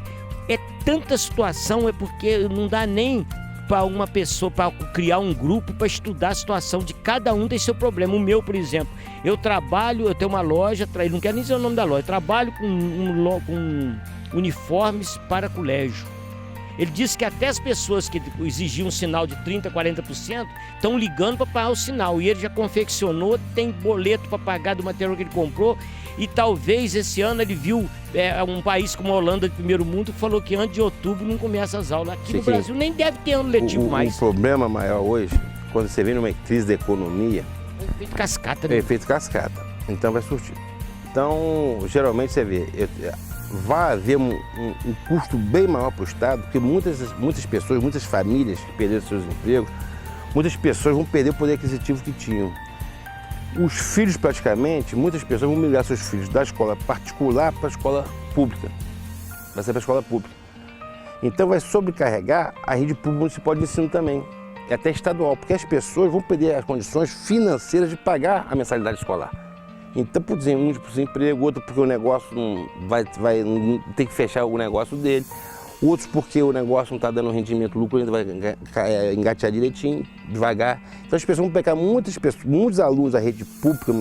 é tanta situação, é porque não dá nem para uma pessoa, para criar um grupo para estudar a situação de cada um, tem seu problema. O meu, por exemplo, eu trabalho, eu tenho uma loja, ele não quer nem dizer o nome da loja, eu trabalho com uniformes para colégio. Ele disse que até as pessoas que exigiam um sinal de 30%, 40% estão ligando para pagar o sinal. E ele já confeccionou, tem boleto para pagar do material que ele comprou. E talvez esse ano ele viu um país como a Holanda de primeiro mundo que falou que antes de outubro não começa as aulas. Aqui no Brasil nem deve ter ano letivo mais. O problema maior hoje, quando você vem numa crise da economia... É efeito cascata, né? É efeito cascata. Então vai surtir. Então, geralmente você vê... vai haver um custo bem maior para o Estado, porque muitas pessoas, muitas famílias que perderam seus empregos, muitas pessoas vão perder o poder aquisitivo que tinham. Os filhos, praticamente, muitas pessoas vão migrar seus filhos da escola particular para a escola pública. Vai ser para a escola pública. Então vai sobrecarregar a rede pública municipal de ensino também, e até estadual, porque as pessoas vão perder as condições financeiras de pagar a mensalidade escolar. Então, por exemplo, um por desemprego, outro porque o negócio não tem que fechar o negócio dele, outros porque o negócio não está dando rendimento, lucro ainda vai engatear direitinho, devagar. Então as pessoas vão pegar muitos alunos da rede pública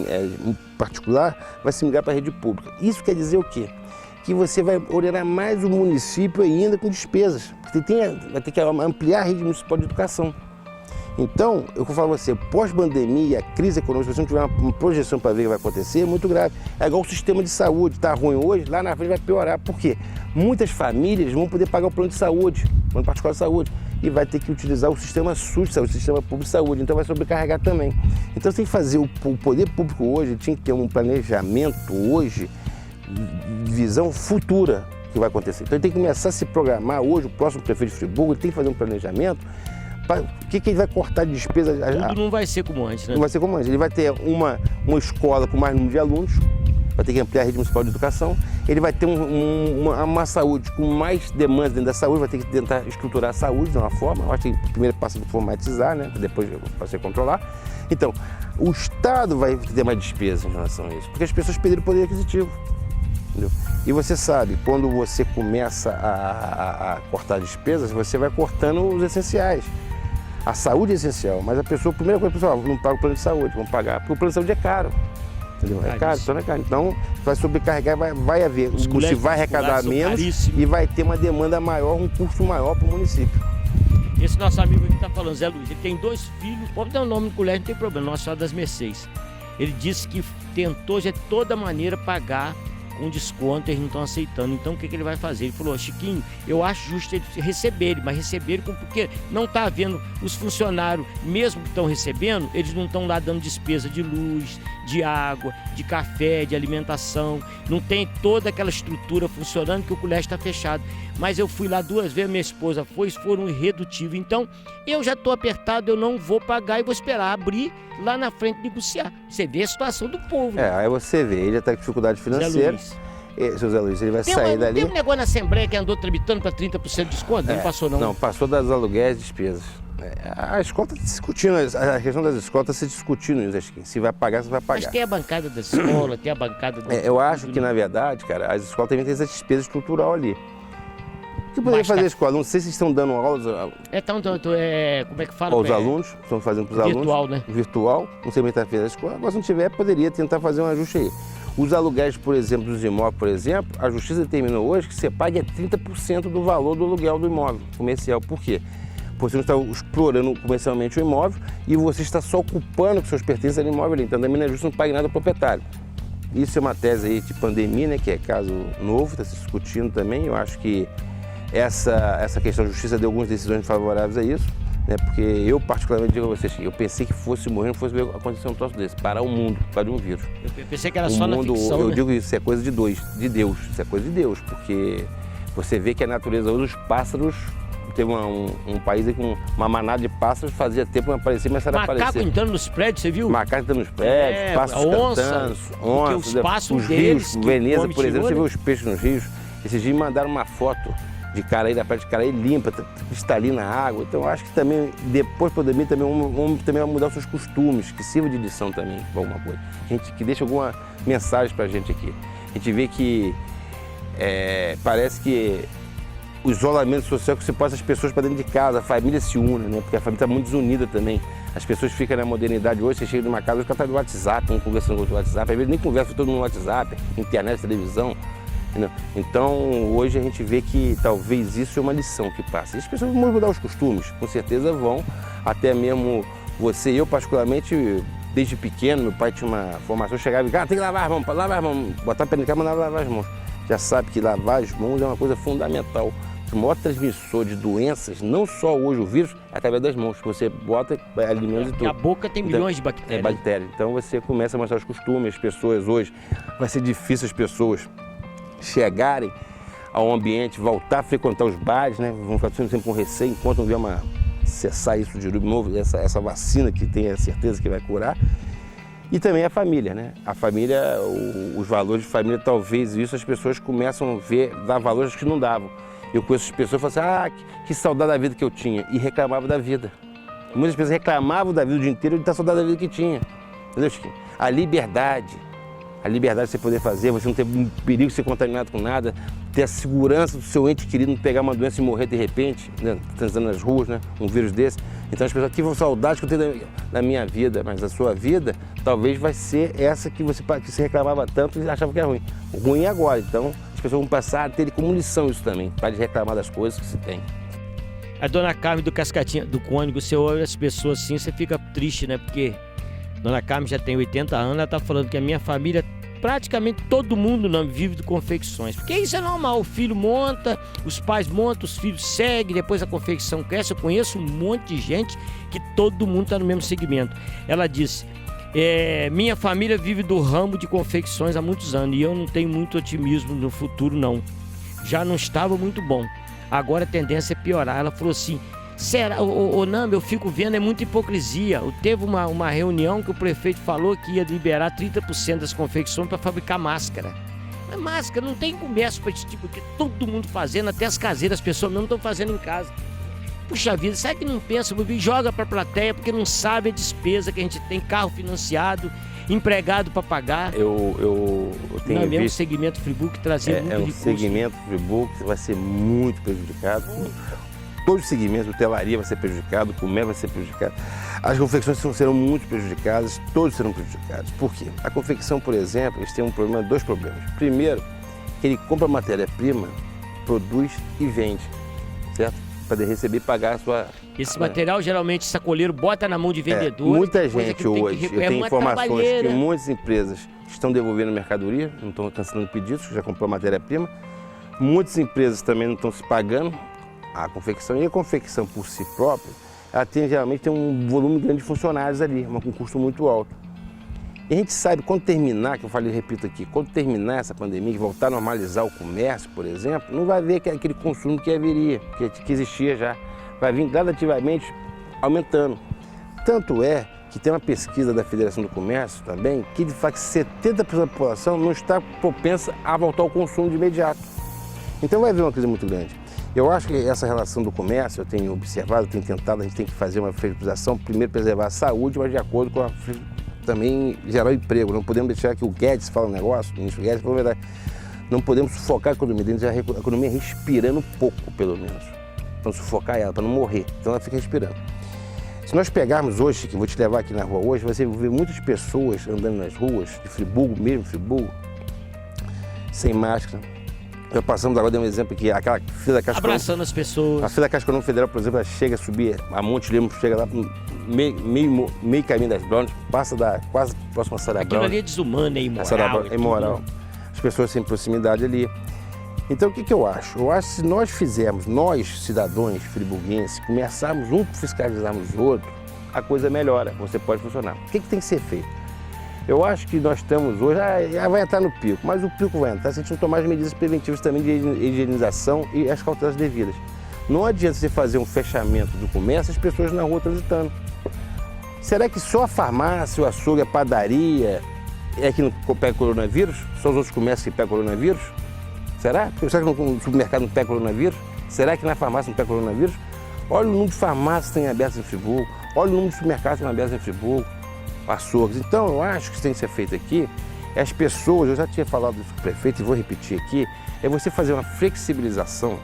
particular, vai se migrar para a rede pública. Isso quer dizer o quê? Que você vai ordenar mais o município ainda com despesas. Você vai ter que ampliar a rede municipal de educação. Então, eu vou falar a você, pós-pandemia, a crise econômica, se você não tiver uma projeção para ver o que vai acontecer, é muito grave. É igual o sistema de saúde, está ruim hoje, lá na frente vai piorar. Por quê? Muitas famílias vão poder pagar o plano de saúde, o plano particular de saúde, e vai ter que utilizar o sistema SUS de saúde, o sistema público de saúde, então vai sobrecarregar também. Então, você tem que fazer, o poder público hoje tinha que ter um planejamento hoje, de visão futura que vai acontecer. Então, ele tem que começar a se programar hoje, o próximo prefeito de Friburgo, ele tem que fazer um planejamento. O que ele vai cortar de despesa? Tudo não vai ser como antes, né? Não vai ser como antes. Ele vai ter uma escola com mais número de alunos, vai ter que ampliar a rede municipal de educação, ele vai ter uma saúde com mais demandas dentro da saúde, vai ter que tentar estruturar a saúde de uma forma, eu acho que primeiro passa por formatizar, né? Depois para você controlar. Então, o Estado vai ter mais despesa em relação a isso, porque as pessoas perderam o poder aquisitivo. Entendeu? E você sabe, quando você começa a cortar despesas, você vai cortando os essenciais. A saúde é essencial, mas a primeira coisa, pessoal, não paga o plano de saúde, vamos pagar, porque o plano de saúde é caro. Entendeu? É caro, então é caro. Então, vai sobrecarregar, vai haver, o município vai arrecadar menos e vai ter uma demanda maior, um custo maior para o município. Esse nosso amigo aqui está falando, Zé Luiz, ele tem 2 filhos, pode dar o nome do colégio, não tem problema, Nossa Senhora das Mercês. Ele disse que tentou de toda maneira pagar um desconto, eles não estão aceitando. Então o que ele vai fazer? Ele falou, Chiquinho, eu acho justo ele receber, mas receber porque não está havendo os funcionários, mesmo que estão recebendo, eles não estão lá dando despesa de luz, de água, de café, de alimentação, não tem toda aquela estrutura funcionando que o colégio está fechado. Mas eu fui lá 2 vezes, minha esposa foi, foram irredutíveis. Então eu já estou apertado, eu não vou pagar e vou esperar abrir lá na frente negociar. Você vê a situação do povo. Né? Aí você vê, ele já está com dificuldade financeira. Seu Zé Luiz, ele vai sair dali. Tem um negócio na Assembleia que andou tramitando para 30% de desconto? Não passou, não? Não, passou das aluguéis e despesas. A escola está discutindo, a questão das escolas está se discutindo isso, acho que se vai pagar, se vai pagar. Mas tem a bancada da escola, tem a bancada do... Eu acho que, na verdade, cara, as escolas também têm essa despesa estrutural ali. O que poderia fazer a escola? Não sei se estão dando aulas... como é que fala? Os alunos, estão fazendo para os alunos. Virtual, né? Virtual, não sei como está fazendo a escola, mas se não tiver, poderia tentar fazer um ajuste aí. Os aluguéis, por exemplo, dos imóveis, por exemplo, a Justiça determinou hoje que você pague 30% do valor do aluguel do imóvel comercial. Por quê? Porque você não está explorando comercialmente o imóvel e você está só ocupando os seus pertences do imóvel ali. Então também não é justo, não pague nada ao proprietário. Isso é uma tese aí de pandemia, né, que é caso novo, está se discutindo também. Eu acho que essa questão da Justiça deu algumas decisões favoráveis a isso. Porque eu particularmente digo a vocês, eu pensei que fosse morrer, não fosse acontecer um troço desse, parar o mundo, por causa de um vírus. Eu pensei que era só na ficção, eu digo isso é coisa de Deus, isso é coisa de Deus, porque Você vê que a natureza hoje, os pássaros, teve um país aí com uma manada de pássaros, fazia tempo que não aparecia, mas era aparecer. Macaco entrando nos prédios, você viu? Macaco entrando nos prédios, pássaros cantando, onças, os rios, Veneza, por exemplo, você vê os peixes nos rios. Esses dias mandaram uma foto de Caraí, da praia de Caraí limpa, cristalina a água. Então eu acho que também, depois da pandemia, também o homem também vai mudar os seus costumes, que sirva de lição também para alguma coisa. Que deixa alguma mensagem para a gente aqui. A gente vê que parece que o isolamento social que você passa as pessoas para dentro de casa, a família se une, né? Porque a família está muito desunida também. As pessoas ficam na modernidade hoje, você chega numa casa, os caras estão no WhatsApp, um conversando com o WhatsApp, às vezes nem conversa todo mundo no WhatsApp, internet, televisão. Entendeu? Então hoje a gente vê que talvez isso é uma lição que passa. E as pessoas vão mudar os costumes, com certeza vão, até mesmo você, eu particularmente, desde pequeno, meu pai tinha uma formação, chegava e tem que lavar as mãos, botar a pé na cama e lavar as mãos. Já sabe que lavar as mãos é uma coisa fundamental. O maior transmissor de doenças, não só hoje o vírus, é através das mãos. Você bota alimentos e tudo. A boca tem milhões de bactérias. Bactérias. Então você começa a mostrar os costumes, as pessoas hoje. Vai ser difícil as pessoas chegarem ao ambiente, voltar a frequentar os bares, né? Vão ficar sempre com receio enquanto não vier cessar isso de novo, essa vacina que tem a certeza que vai curar. E também a família, né? A família, os valores de família, talvez isso as pessoas começam a ver, dar valores que não davam. Eu conheço as pessoas que falam assim, que saudade da vida que eu tinha, e reclamavam da vida. Muitas pessoas reclamavam da vida o dia inteiro de estar saudade da vida que tinha. Entendeu, Chiquinho? A liberdade de você poder fazer, você não ter perigo de ser contaminado com nada, ter a segurança do seu ente querido não pegar uma doença e morrer de repente, né? Transitando nas ruas, né? Um vírus desse. Então as pessoas, que saudade que eu tenho da minha vida, mas a sua vida talvez vai ser essa que você reclamava tanto e achava que era ruim. O ruim é agora, então as pessoas vão passar a ter como lição isso também, para de reclamar das coisas que se tem. A dona Carmen do Cascatinha, do Cônigo, você olha as pessoas assim, você fica triste, né? Porque dona Carmen já tem 80 anos, ela tá falando que a minha família, praticamente todo mundo não vive de confecções. Porque isso é normal, o filho monta, os pais montam, os filhos seguem, depois a confecção cresce. Eu conheço um monte de gente que todo mundo está no mesmo segmento. Ela disse, minha família vive do ramo de confecções há muitos anos e eu não tenho muito otimismo no futuro não. Já não estava muito bom, agora a tendência é piorar. Ela falou assim, será, ô Namba, eu fico vendo, é muita hipocrisia. Teve uma reunião que o prefeito falou que ia liberar 30% das confecções para fabricar máscara. Mas máscara não tem comércio para esse tipo, porque todo mundo fazendo, até as caseiras, as pessoas não estão fazendo em casa. Puxa vida, sabe que não pensa, joga para a plateia porque não sabe a despesa que a gente tem, carro financiado, empregado para pagar. Eu tenho não, visto... mesmo segmento Friburgo que trazia muito recurso. Segmento Friburgo que vai ser muito prejudicado. Todos os segmentos, hotelaria vai ser prejudicado, o comércio vai ser prejudicado. As confecções serão muito prejudicadas, todos serão prejudicados. Por quê? A confecção, por exemplo, eles têm dois problemas. Primeiro, que ele compra matéria-prima, produz e vende, certo? Para receber e pagar a sua... Esse material, geralmente, sacoleiro bota na mão de vendedor. Muita gente hoje, eu tenho informações que muitas empresas estão devolvendo mercadoria, não estão cancelando pedidos, já comprou matéria-prima. Muitas empresas também não estão se pagando a confecção, e a confecção por si própria, ela geralmente tem um volume grande de funcionários ali, com um custo muito alto. E a gente sabe, quando terminar, que eu falei, repito aqui, quando terminar essa pandemia, que voltar a normalizar o comércio, por exemplo, não vai haver aquele consumo que haveria, que existia já. Vai vir gradativamente aumentando. Tanto é que tem uma pesquisa da Federação do Comércio também, que de fato 70% da população não está propensa a voltar ao consumo de imediato. Então vai haver uma crise muito grande. Eu acho que essa relação do comércio, eu tenho observado, eu tenho tentado, a gente tem que fazer uma flexibilização, primeiro preservar a saúde, mas de acordo com também gerar emprego. Não podemos deixar que o Guedes fale um negócio, o ministro Guedes falou a verdade, não podemos sufocar a economia, temos a economia respirando pouco, pelo menos. Vamos sufocar ela, para não morrer, então ela fica respirando. Se nós pegarmos hoje, que eu vou te levar aqui na rua hoje, você vai ver muitas pessoas andando nas ruas, de Friburgo mesmo, Friburgo, sem máscara. Já passamos agora, dei um exemplo aqui, aquela fila da Caixa abraçando as pessoas. A fila da Caixa Econômica Federal, por exemplo, ela chega a subir a Monte Lemos, chega lá meio caminho das Browns, passa quase próximo a Sarah Brown. Aquilo ali é desumano, é imoral. É imoral. As pessoas sem proximidade ali. Então o que eu acho? Eu acho que se nós fizermos, nós cidadãos friburguenses, começarmos fiscalizarmos o outro, a coisa melhora, você pode funcionar. O que tem que ser feito? Eu acho que nós estamos hoje, vai entrar no pico, mas o pico vai entrar se a gente não tomar as medidas preventivas também de higienização e as cautelas devidas. Não adianta você fazer um fechamento do comércio e as pessoas na rua transitando. Será que só a farmácia, o açougue, a padaria é que não pega coronavírus? Só os outros comércios que pegam coronavírus? Será? Será que no supermercado não pega coronavírus? Será que na farmácia não pega coronavírus? Olha o número de farmácias que tem abertas em Friburgo, olha o número de supermercados que estão abertos em Friburgo, açougues. Então, eu acho que isso tem que ser feito aqui, as pessoas, eu já tinha falado isso com o prefeito e vou repetir aqui, é você fazer uma flexibilização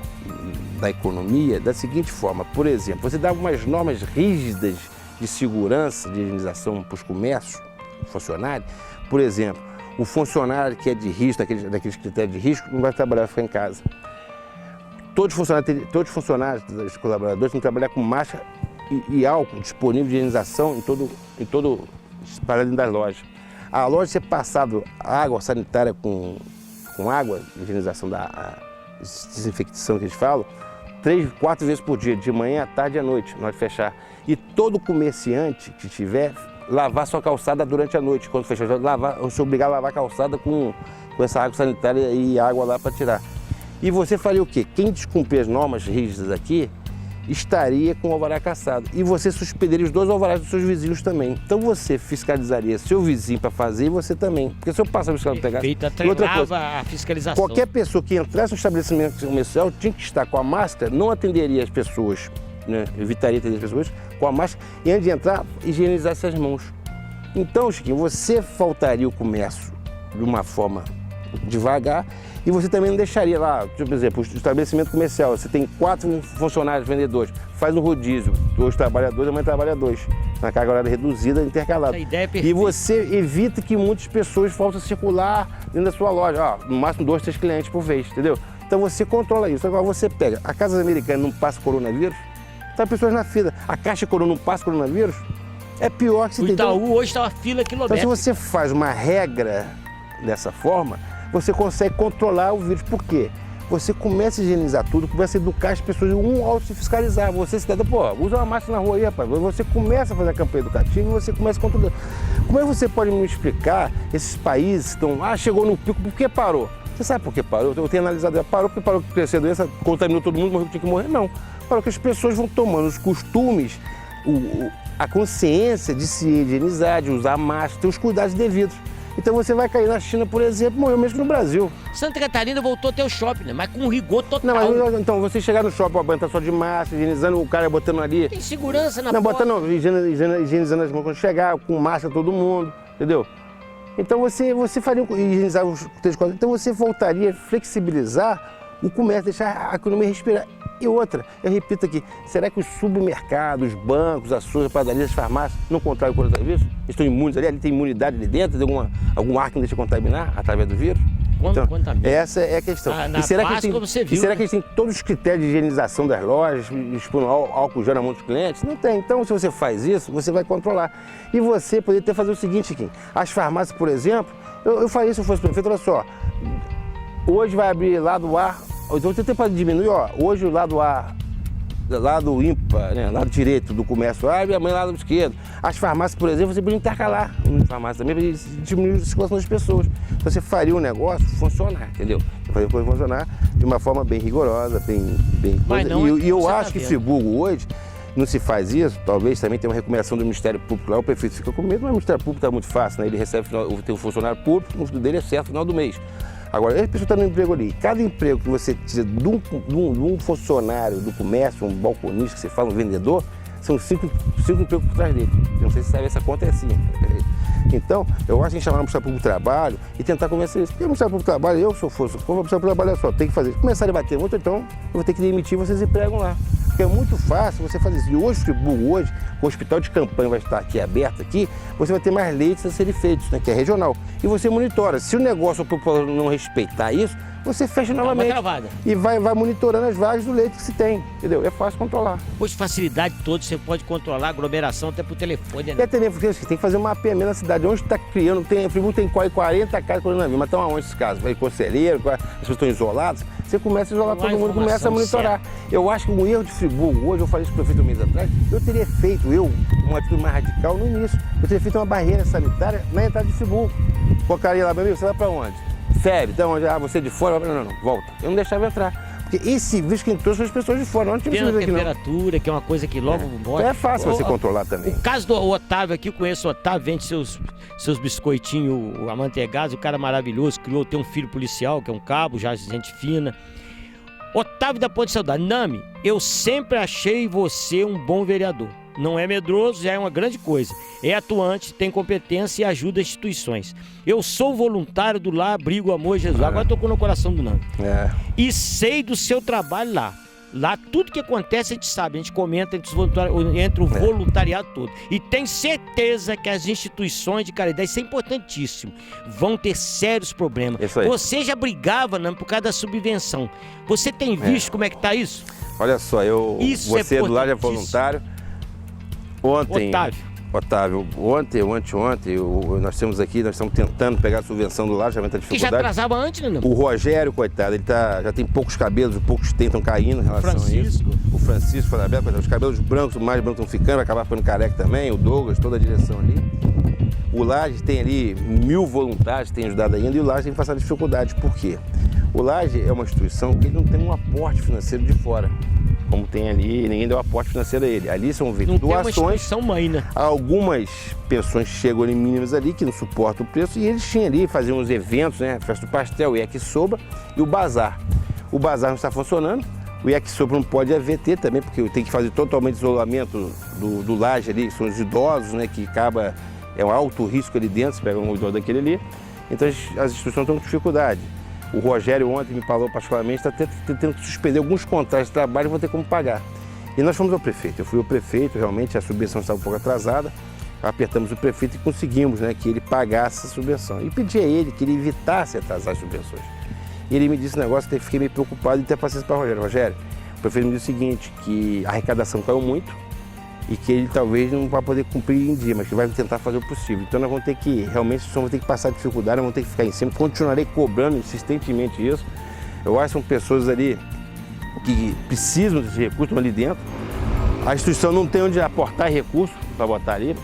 da economia da seguinte forma. Por exemplo, você dá algumas normas rígidas de segurança, de higienização para os comércios, funcionários. Por exemplo, o funcionário que é de risco, daqueles critérios de risco, não vai trabalhar, vai ficar em casa. Todos os funcionários, os colaboradores têm que trabalhar com máscara e álcool disponível de higienização em todo espalhado das lojas. A loja ser passado água sanitária com água, higienização da desinfecção que eles falam, 3, 4 vezes por dia, de manhã, à tarde e à noite, na hora de fechar. E todo comerciante que tiver, lavar sua calçada durante a noite. Quando fechar, se obrigar a lavar a calçada com essa água sanitária e água lá para tirar. E você faria o quê? Quem descumprir as normas rígidas aqui, estaria com o alvará cassado. E você suspenderia os 2 alvarás dos seus vizinhos também. Então você fiscalizaria seu vizinho para fazer e você também. Porque se eu passar a fiscalização pegar. E outra coisa, a fiscalização. Qualquer pessoa que entrasse no estabelecimento comercial tinha que estar com a máscara, não atenderia as pessoas, né? Evitaria atender as pessoas com a máscara e antes de entrar, higienizasse as mãos. Então, Chiquinho, você faltaria o comércio de uma forma devagar e você também não deixaria lá, por exemplo, o estabelecimento comercial, você tem 4 funcionários vendedores, faz um rodízio, 2 trabalhadores, amanhã trabalha 2, na carga horária reduzida, intercalada. A ideia é perfeita. E você evita que muitas pessoas possam circular dentro da sua loja, no máximo 2, 3 clientes por vez, entendeu? Então você controla isso. Agora você pega, a Casas Americanas não passa coronavírus, tá pessoas na fila, a Caixa Coroa não passa coronavírus, é pior que você tem. O Itaú então, hoje está uma fila quilométrica. Então se você faz uma regra dessa forma, você consegue controlar o vírus. Por quê? Você começa a higienizar tudo, começa a educar as pessoas, ao se fiscalizar. Você, cidadão, usa uma máscara na rua aí, rapaz. Você começa a fazer a campanha educativa e você começa a controlar. Como é que você pode me explicar esses países que estão, chegou no pico, por que parou? Você sabe por que parou? Eu tenho analisado, parou porque parou de crescer a doença, contaminou todo mundo, morreu, tinha que morrer? Não. Parou que as pessoas vão tomando os costumes, a consciência de se higienizar, de usar máscara, ter os cuidados devidos. Então você vai cair na China, por exemplo, morreu mesmo no Brasil. Santa Catarina voltou a ter o shopping, né? Mas com rigor total. Não, mas então você chegar no shopping, a banca só de máscara, higienizando, o cara botando ali. Tem segurança na porta. Não, higienizando as mãos quando chegar, com máscara todo mundo, entendeu? Então você faria higienizar os 3, 4. Então você voltaria a flexibilizar o comércio, deixar a economia respirar. E outra, eu repito aqui, será que os supermercados, os bancos, as açougues, as padarias, as farmácias não contraem o coronavírus? Estão imunes ali tem imunidade ali dentro, tem algum ar que não deixa contaminar através do vírus? Quando contamina? Essa é a questão. Na Páscoa você viu. E será que eles têm todos os critérios de higienização das lojas, expondo álcool gel na mão dos clientes? Não tem. Então, se você faz isso, você vai controlar. E você poderia até fazer o seguinte, Chiquinho, as farmácias, por exemplo, eu faria se eu fosse prefeito, olha só, hoje vai abrir lado A, então você tem para diminuir, hoje o lado A, lado ímpar, né, lado direito do comércio abre, amanhã lado esquerdo. As farmácias, por exemplo, você podia intercalar uma farmácia também para diminuir a circulação das pessoas. Então você faria o negócio funcionar, entendeu? Você faria o negócio funcionar de uma forma bem rigorosa, bem e eu acho que Friburgo hoje não se faz isso, talvez também tenha uma recomendação do Ministério Público lá, o prefeito fica com medo, mas o Ministério Público está muito fácil, né? Ele recebe, tem um funcionário público, o custo dele é certo no final do mês. Agora, a pessoa está no emprego ali, cada emprego que você tira de um funcionário do comércio, um balconista, que você fala, um vendedor, são 5 empregos por trás dele. Eu não sei se sabe, essa conta é assim. Então, eu acho que a gente chamar o Ministério Público do Trabalho e tentar convencer isso. Porque o Ministério Público do Trabalho, eu, se eu fosse, como o Ministério Público do Trabalho, só tem que fazer. Começar a debater muito, então eu vou ter que demitir, vocês empregam lá. Porque é muito fácil você fazer isso. E hoje, Friburgo, hoje, o hospital de campanha vai estar aqui aberto aqui, você vai ter mais leitos a serem feitos, né, que é regional. E você monitora. Se o negócio, a população não respeitar isso, você fecha Dá uma novamente. travada. E vai monitorando as vagas do leite que se tem, entendeu? É fácil controlar. Hoje, facilidade toda, você pode controlar a aglomeração até por telefone, E né? até mesmo porque você tem que fazer um mapeamento na cidade. Onde está criando, Friburgo tem quase 40 casas de coronavírus, mas estão aonde esses casos? Vai conselheiro, as pessoas estão isoladas. Você começa a isolar Não há todo mundo, começa a informação monitorar. Eu acho que um erro de Friburgo, hoje eu falei isso para o prefeito um mês atrás, eu teria feito, uma atitude mais radical no início. Eu teria feito uma barreira sanitária na entrada de Friburgo. Colocaria lá, meu amigo, você vai para onde? Febre, então onde? Ah, você de fora? Não, volta. Eu não deixava entrar. Porque esse vírus que entrou são as pessoas de fora, não tinha Tem a aqui não. temperatura, que é uma coisa que logo morre. Então é fácil você controlar também. O caso do Otávio aqui, eu conheço o Otávio, vende seus biscoitinhos amanteigados, o cara maravilhoso, tem um filho policial, que é um cabo, já gente fina. Otávio da Ponte Saudade, Nami, eu sempre achei você um bom vereador. Não é medroso, já é uma grande coisa. É atuante, tem competência e ajuda instituições. Eu sou voluntário do Lar Abrigo Amor Jesus. Agora tocou no coração do Nami. E sei do seu trabalho lá. Lá tudo que acontece a gente sabe, a gente comenta entre o voluntariado todo. E tenho certeza que as instituições de caridade, isso é importantíssimo, vão ter sérios problemas. Isso aí. Você já brigava, Nami, por causa da subvenção. Você tem visto como é que tá isso? Olha só, você do Lar é voluntário. Ontem, Otávio, ontem ou anteontem, nós estamos tentando pegar a subvenção do Lar, já muita Que dificuldade. já atrasava antes, né? O Rogério, coitado, ele já tem poucos cabelos, poucos estão caindo em relação a isso. O Francisco, coitado, os cabelos brancos, mais brancos estão ficando, vai acabar ficando careca também, o Douglas, toda a direção ali. O Laje tem ali 1000 voluntários que têm ajudado ainda, e o Laje tem passado dificuldades. Por quê? O Laje é uma instituição que ele não tem um aporte financeiro de fora. Como tem ali, ninguém deu aporte financeiro a ele. Ali são não doações. Tem uma instituição mãe, né? Algumas pensões chegam em mínimas ali, que não suportam o preço, e eles tinham ali, faziam uns eventos, né? Festa do pastel, o Yakisoba e o bazar. O bazar não está funcionando, o Yakisoba não pode AVT também, porque tem que fazer totalmente isolamento do laje ali, que são os idosos, né? Que é um alto risco ali dentro, se pega um idoso daquele ali. Então as instituições estão com dificuldade. O Rogério ontem me falou particularmente, está tendo que suspender alguns contratos de trabalho e vão ter como pagar. E nós fomos ao prefeito, eu fui ao prefeito, realmente a subvenção estava um pouco atrasada, apertamos o prefeito e conseguimos, né, que ele pagasse a subvenção. E pedi a ele que ele evitasse atrasar as subvenções. E ele me disse um negócio que eu fiquei meio preocupado em ter paciência para o Rogério. Rogério, o prefeito me disse o seguinte, que a arrecadação caiu muito, e que ele talvez não vai poder cumprir em dia, mas que vai tentar fazer o possível. Então nós vamos ter que, realmente, nós vamos ter que passar dificuldade, nós vamos ter que ficar em cima, continuarei cobrando insistentemente isso. Eu acho que são pessoas ali que precisam desse recurso, estão ali dentro. A instituição não tem onde aportar recurso para botar ali,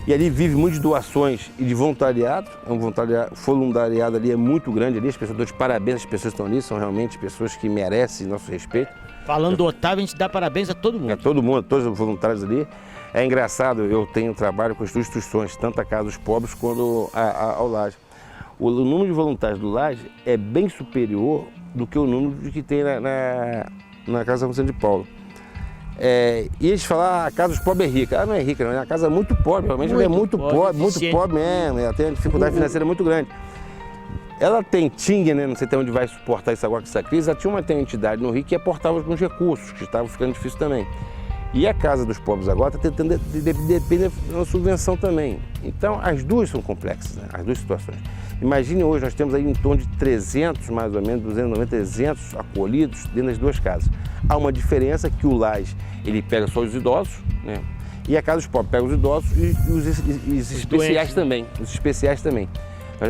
e ali vive muito de doações e de voluntariado. É um voluntariado ali é muito grande ali, as pessoas dão de parabéns, as pessoas que estão ali, são realmente pessoas que merecem nosso respeito. Falando do Otávio, a gente dá parabéns a todo mundo. A todo mundo, todos os voluntários ali. É engraçado, eu tenho trabalho com as duas instituições, tanto a Casa dos Pobres quanto ao Laje. O número de voluntários do Laje é bem superior do que o número que tem na Casa São Vicente de Paulo. E eles falam, a Casa dos Pobres é rica. Não é rica, não, é uma casa muito pobre, realmente ela é muito pobre mesmo, ela tem uma dificuldade financeira muito grande. Ela tinha, né, não sei até onde vai suportar isso agora com essa crise, ela tinha uma entidade no Rio que aportava alguns recursos, que estavam ficando difícil também. E a Casa dos Pobres agora está tentando depender de uma subvenção também. Então, as duas são complexas, né? As duas situações. Imagine hoje, nós temos aí em torno de 300, mais ou menos, 290, 300 acolhidos dentro das duas casas. Há uma diferença que o Laje, ele pega só os idosos, né? E a Casa dos Pobres pega os idosos e os especiais também, os especiais também.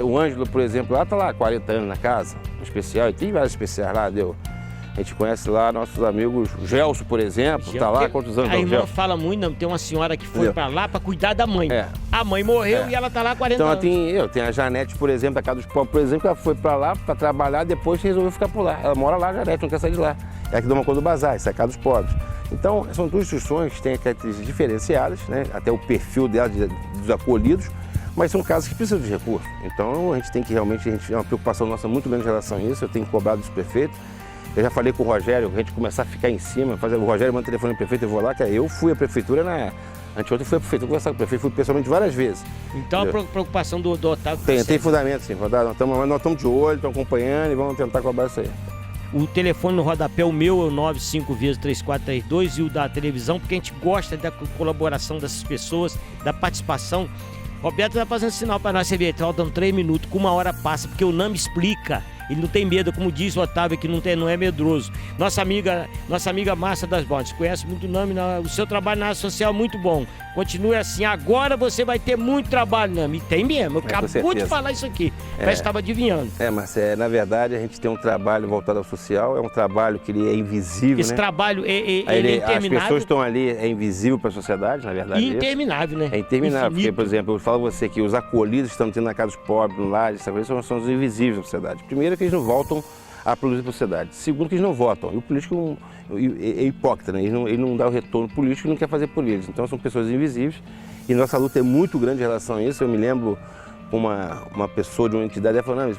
O Ângelo, por exemplo, lá está lá há 40 anos na casa, especial, e tem vários especiais lá, A gente conhece lá nossos amigos, o Gelson, por exemplo, está lá há quantos anos? A irmã fala muito, não, tem uma senhora que foi para lá para cuidar da mãe. A mãe morreu e ela está lá há 40 anos. Então tem a Janete, por exemplo, da Casa dos Pobres, por exemplo, ela foi para lá para trabalhar, depois resolveu ficar por lá. Ela mora lá, a Janete, não quer sair de lá. É aqui de uma coisa do bazar, isso é a Casa dos Pobres. Então, são duas instituições que têm características diferenciadas, né? Até o perfil delas, dos acolhidos, mas são casos que precisam de recursos. Então, a gente tem que realmente, é uma preocupação nossa muito grande em relação a isso, eu tenho cobrado dos prefeitos. Eu já falei com o Rogério, a gente começar a ficar em cima, o Rogério manda o telefone do prefeito, eu vou lá, que eu fui à prefeitura anteontem fui à prefeitura conversar com o prefeito, fui pessoalmente várias vezes. Então a preocupação do Otávio... Tem fundamento, sim, nós estamos de olho, estamos acompanhando e vamos tentar cobrar isso aí. O telefone no rodapé, o meu é o 95-3432 e o da televisão, porque a gente gosta da colaboração dessas pessoas, da participação. Roberto está fazendo sinal para nós, você vê, faltam 3 minutos, com 1 hora passa, porque o Nami explica Ele não tem medo, como diz o Otávio, que não é medroso. Nossa amiga Márcia das Bondes, conhece muito o Nami, o seu trabalho na área social é muito bom. Continue assim, agora você vai ter muito trabalho, Nami. E tem mesmo, eu acabou de falar isso aqui, parece que estava adivinhando. Mas na verdade a gente tem um trabalho voltado ao social, é um trabalho que ele é invisível, Esse trabalho ele é interminável. As pessoas estão ali, é invisível para a sociedade, na verdade. E interminável, né? É interminável, porque, por exemplo, eu falo a você que os acolhidos que estão tendo na casa dos pobres, no lar, são os invisíveis da sociedade. Primeiro, que eles não voltam a produzir para a sociedade. Segundo, que eles não votam. E o político é hipócrita, né? Ele não dá o retorno político e não quer fazer por eles. Então, são pessoas invisíveis e nossa luta é muito grande em relação a isso. Eu me lembro uma pessoa de uma entidade, ela falou, não,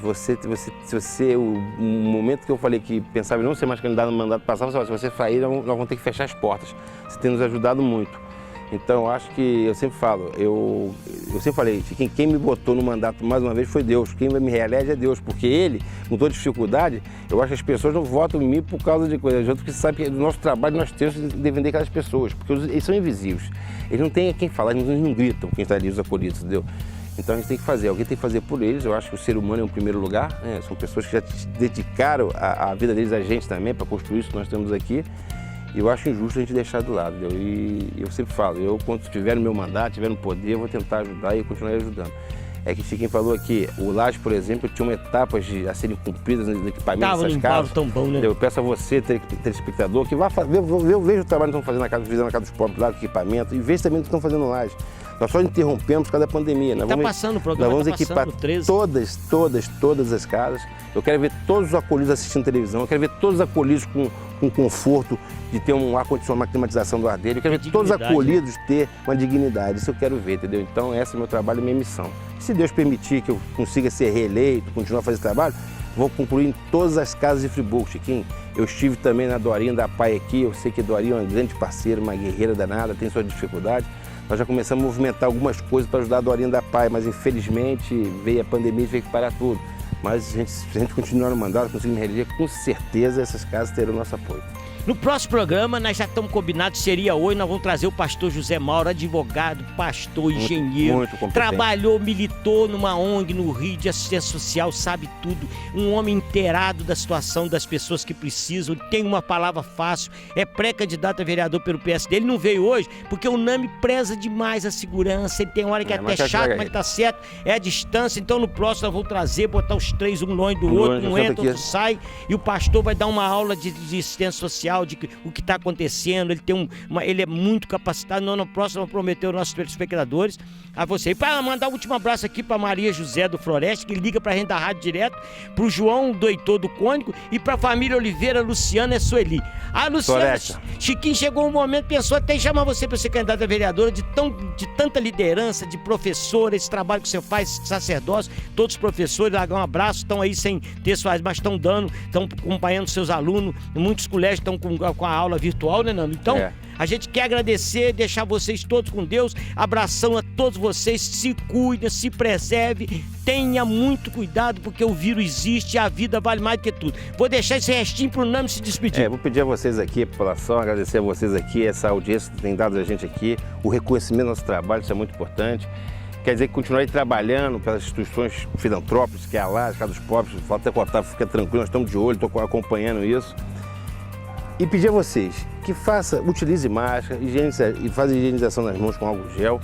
o momento que eu falei que pensava em não ser mais candidato no mandato passado, se você sair, nós vamos ter que fechar as portas. Você tem nos ajudado muito. Então, eu acho que, eu sempre falo, eu sempre falei, quem me botou no mandato mais uma vez foi Deus, quem me reelege é Deus, porque ele, com toda dificuldade, eu acho que as pessoas não votam em mim por causa de coisas, outros que sabem que do nosso trabalho nós temos de defender aquelas pessoas, porque eles são invisíveis, eles não têm a quem falar, eles não gritam quem está ali, os acolhidos, entendeu? Então a gente tem que fazer, alguém tem que fazer por eles, eu acho que o ser humano é o primeiro lugar, né? São pessoas que já dedicaram a vida deles a gente também, para construir isso que nós temos aqui. E eu acho injusto a gente deixar do lado, entendeu? E eu sempre falo, quando estiver no meu mandato, estiver no poder, eu vou tentar ajudar e continuar ajudando. É que Chiquinho falou aqui, o Laje, por exemplo, tinha etapas a serem cumpridas no equipamento dessas casas. Tão bom, né? Eu peço a você, telespectador, que vá veja o trabalho que estão fazendo na casa dos pobres, lá do equipamento, e veja também o que estão fazendo no Laje. Nós só interrompemos por causa da pandemia. Está passando o programa, nós vamos equipar todas as casas. Eu quero ver todos os acolhidos assistindo televisão, eu quero ver todos os acolhidos com conforto de ter um ar-condicionado, uma climatização do ar dele. Eu quero ver todos os acolhidos ter uma dignidade. Isso eu quero ver, entendeu? Então, esse é o meu trabalho e minha missão. Se Deus permitir que eu consiga ser reeleito, continuar a fazer esse trabalho, vou concluir em todas as casas de Friburgo, Chiquinho. Eu estive também na Dorinha da Pai aqui, eu sei que a Dorinha é uma grande parceira, uma guerreira danada, tem suas dificuldades. Nós já começamos a movimentar algumas coisas para ajudar a Dorinha da Pai, mas infelizmente veio a pandemia e veio que parar tudo. Mas se a gente continuar no mandato, conseguir me reeleger, com certeza essas casas terão nosso apoio. No próximo programa, nós já estamos combinados, seria hoje, nós vamos trazer o pastor José Mauro, advogado, pastor, engenheiro, muito competente. Trabalhou, militou numa ONG no Rio de assistência social, sabe tudo, um homem inteirado da situação das pessoas que precisam, tem uma palavra fácil, é pré-candidato a vereador pelo PSD. Ele não veio hoje porque o Nami preza demais a segurança, ele tem hora que é até chato, mas tá certo, é a distância. Então no próximo nós vamos trazer, botar os três, um longe do outro, um entra, outro sai, e o pastor vai dar uma aula de assistência social, de o que está acontecendo. Ele tem ele é muito capacitado. No próximo eu prometeu aos nossos telespectadores a você. E para mandar um último abraço aqui para Maria José do Floresta, que liga para a gente da rádio direto, para o João do Heitor do Cônigo e para a família Oliveira, Luciana e Sueli. A Luciana, Floresta. Chiquinho chegou um momento, pensou até em chamar você para ser candidata a vereadora, de tanta liderança, de professora, esse trabalho que você faz, sacerdócio, todos os professores, largar um abraço, estão aí sem ter suas, mas estão dando, estão acompanhando seus alunos, muitos colégios estão com a aula virtual, né, Nando? Então, a gente quer agradecer, deixar vocês todos com Deus, abração a todos vocês, se cuida, se preserve, tenha muito cuidado, porque o vírus existe e a vida vale mais do que tudo. Vou deixar esse restinho pro Nami se despedir. Vou pedir a vocês aqui, a população, agradecer a vocês aqui, essa audiência que tem dado a gente aqui, o reconhecimento do nosso trabalho, isso é muito importante. Quer dizer que continuarei trabalhando pelas instituições filantrópicas, que é a Laje, a Casa dos Pobres, falo até com o Otávio, fica tranquilo, nós estamos de olho, estou acompanhando isso. E pedir a vocês que utilize máscara, e faça higienização das mãos com álcool gel.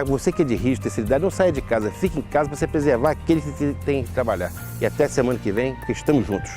Você que é de risco, terceira idade, não saia de casa, fique em casa para você preservar aquele que tem que trabalhar. E até semana que vem, porque estamos juntos.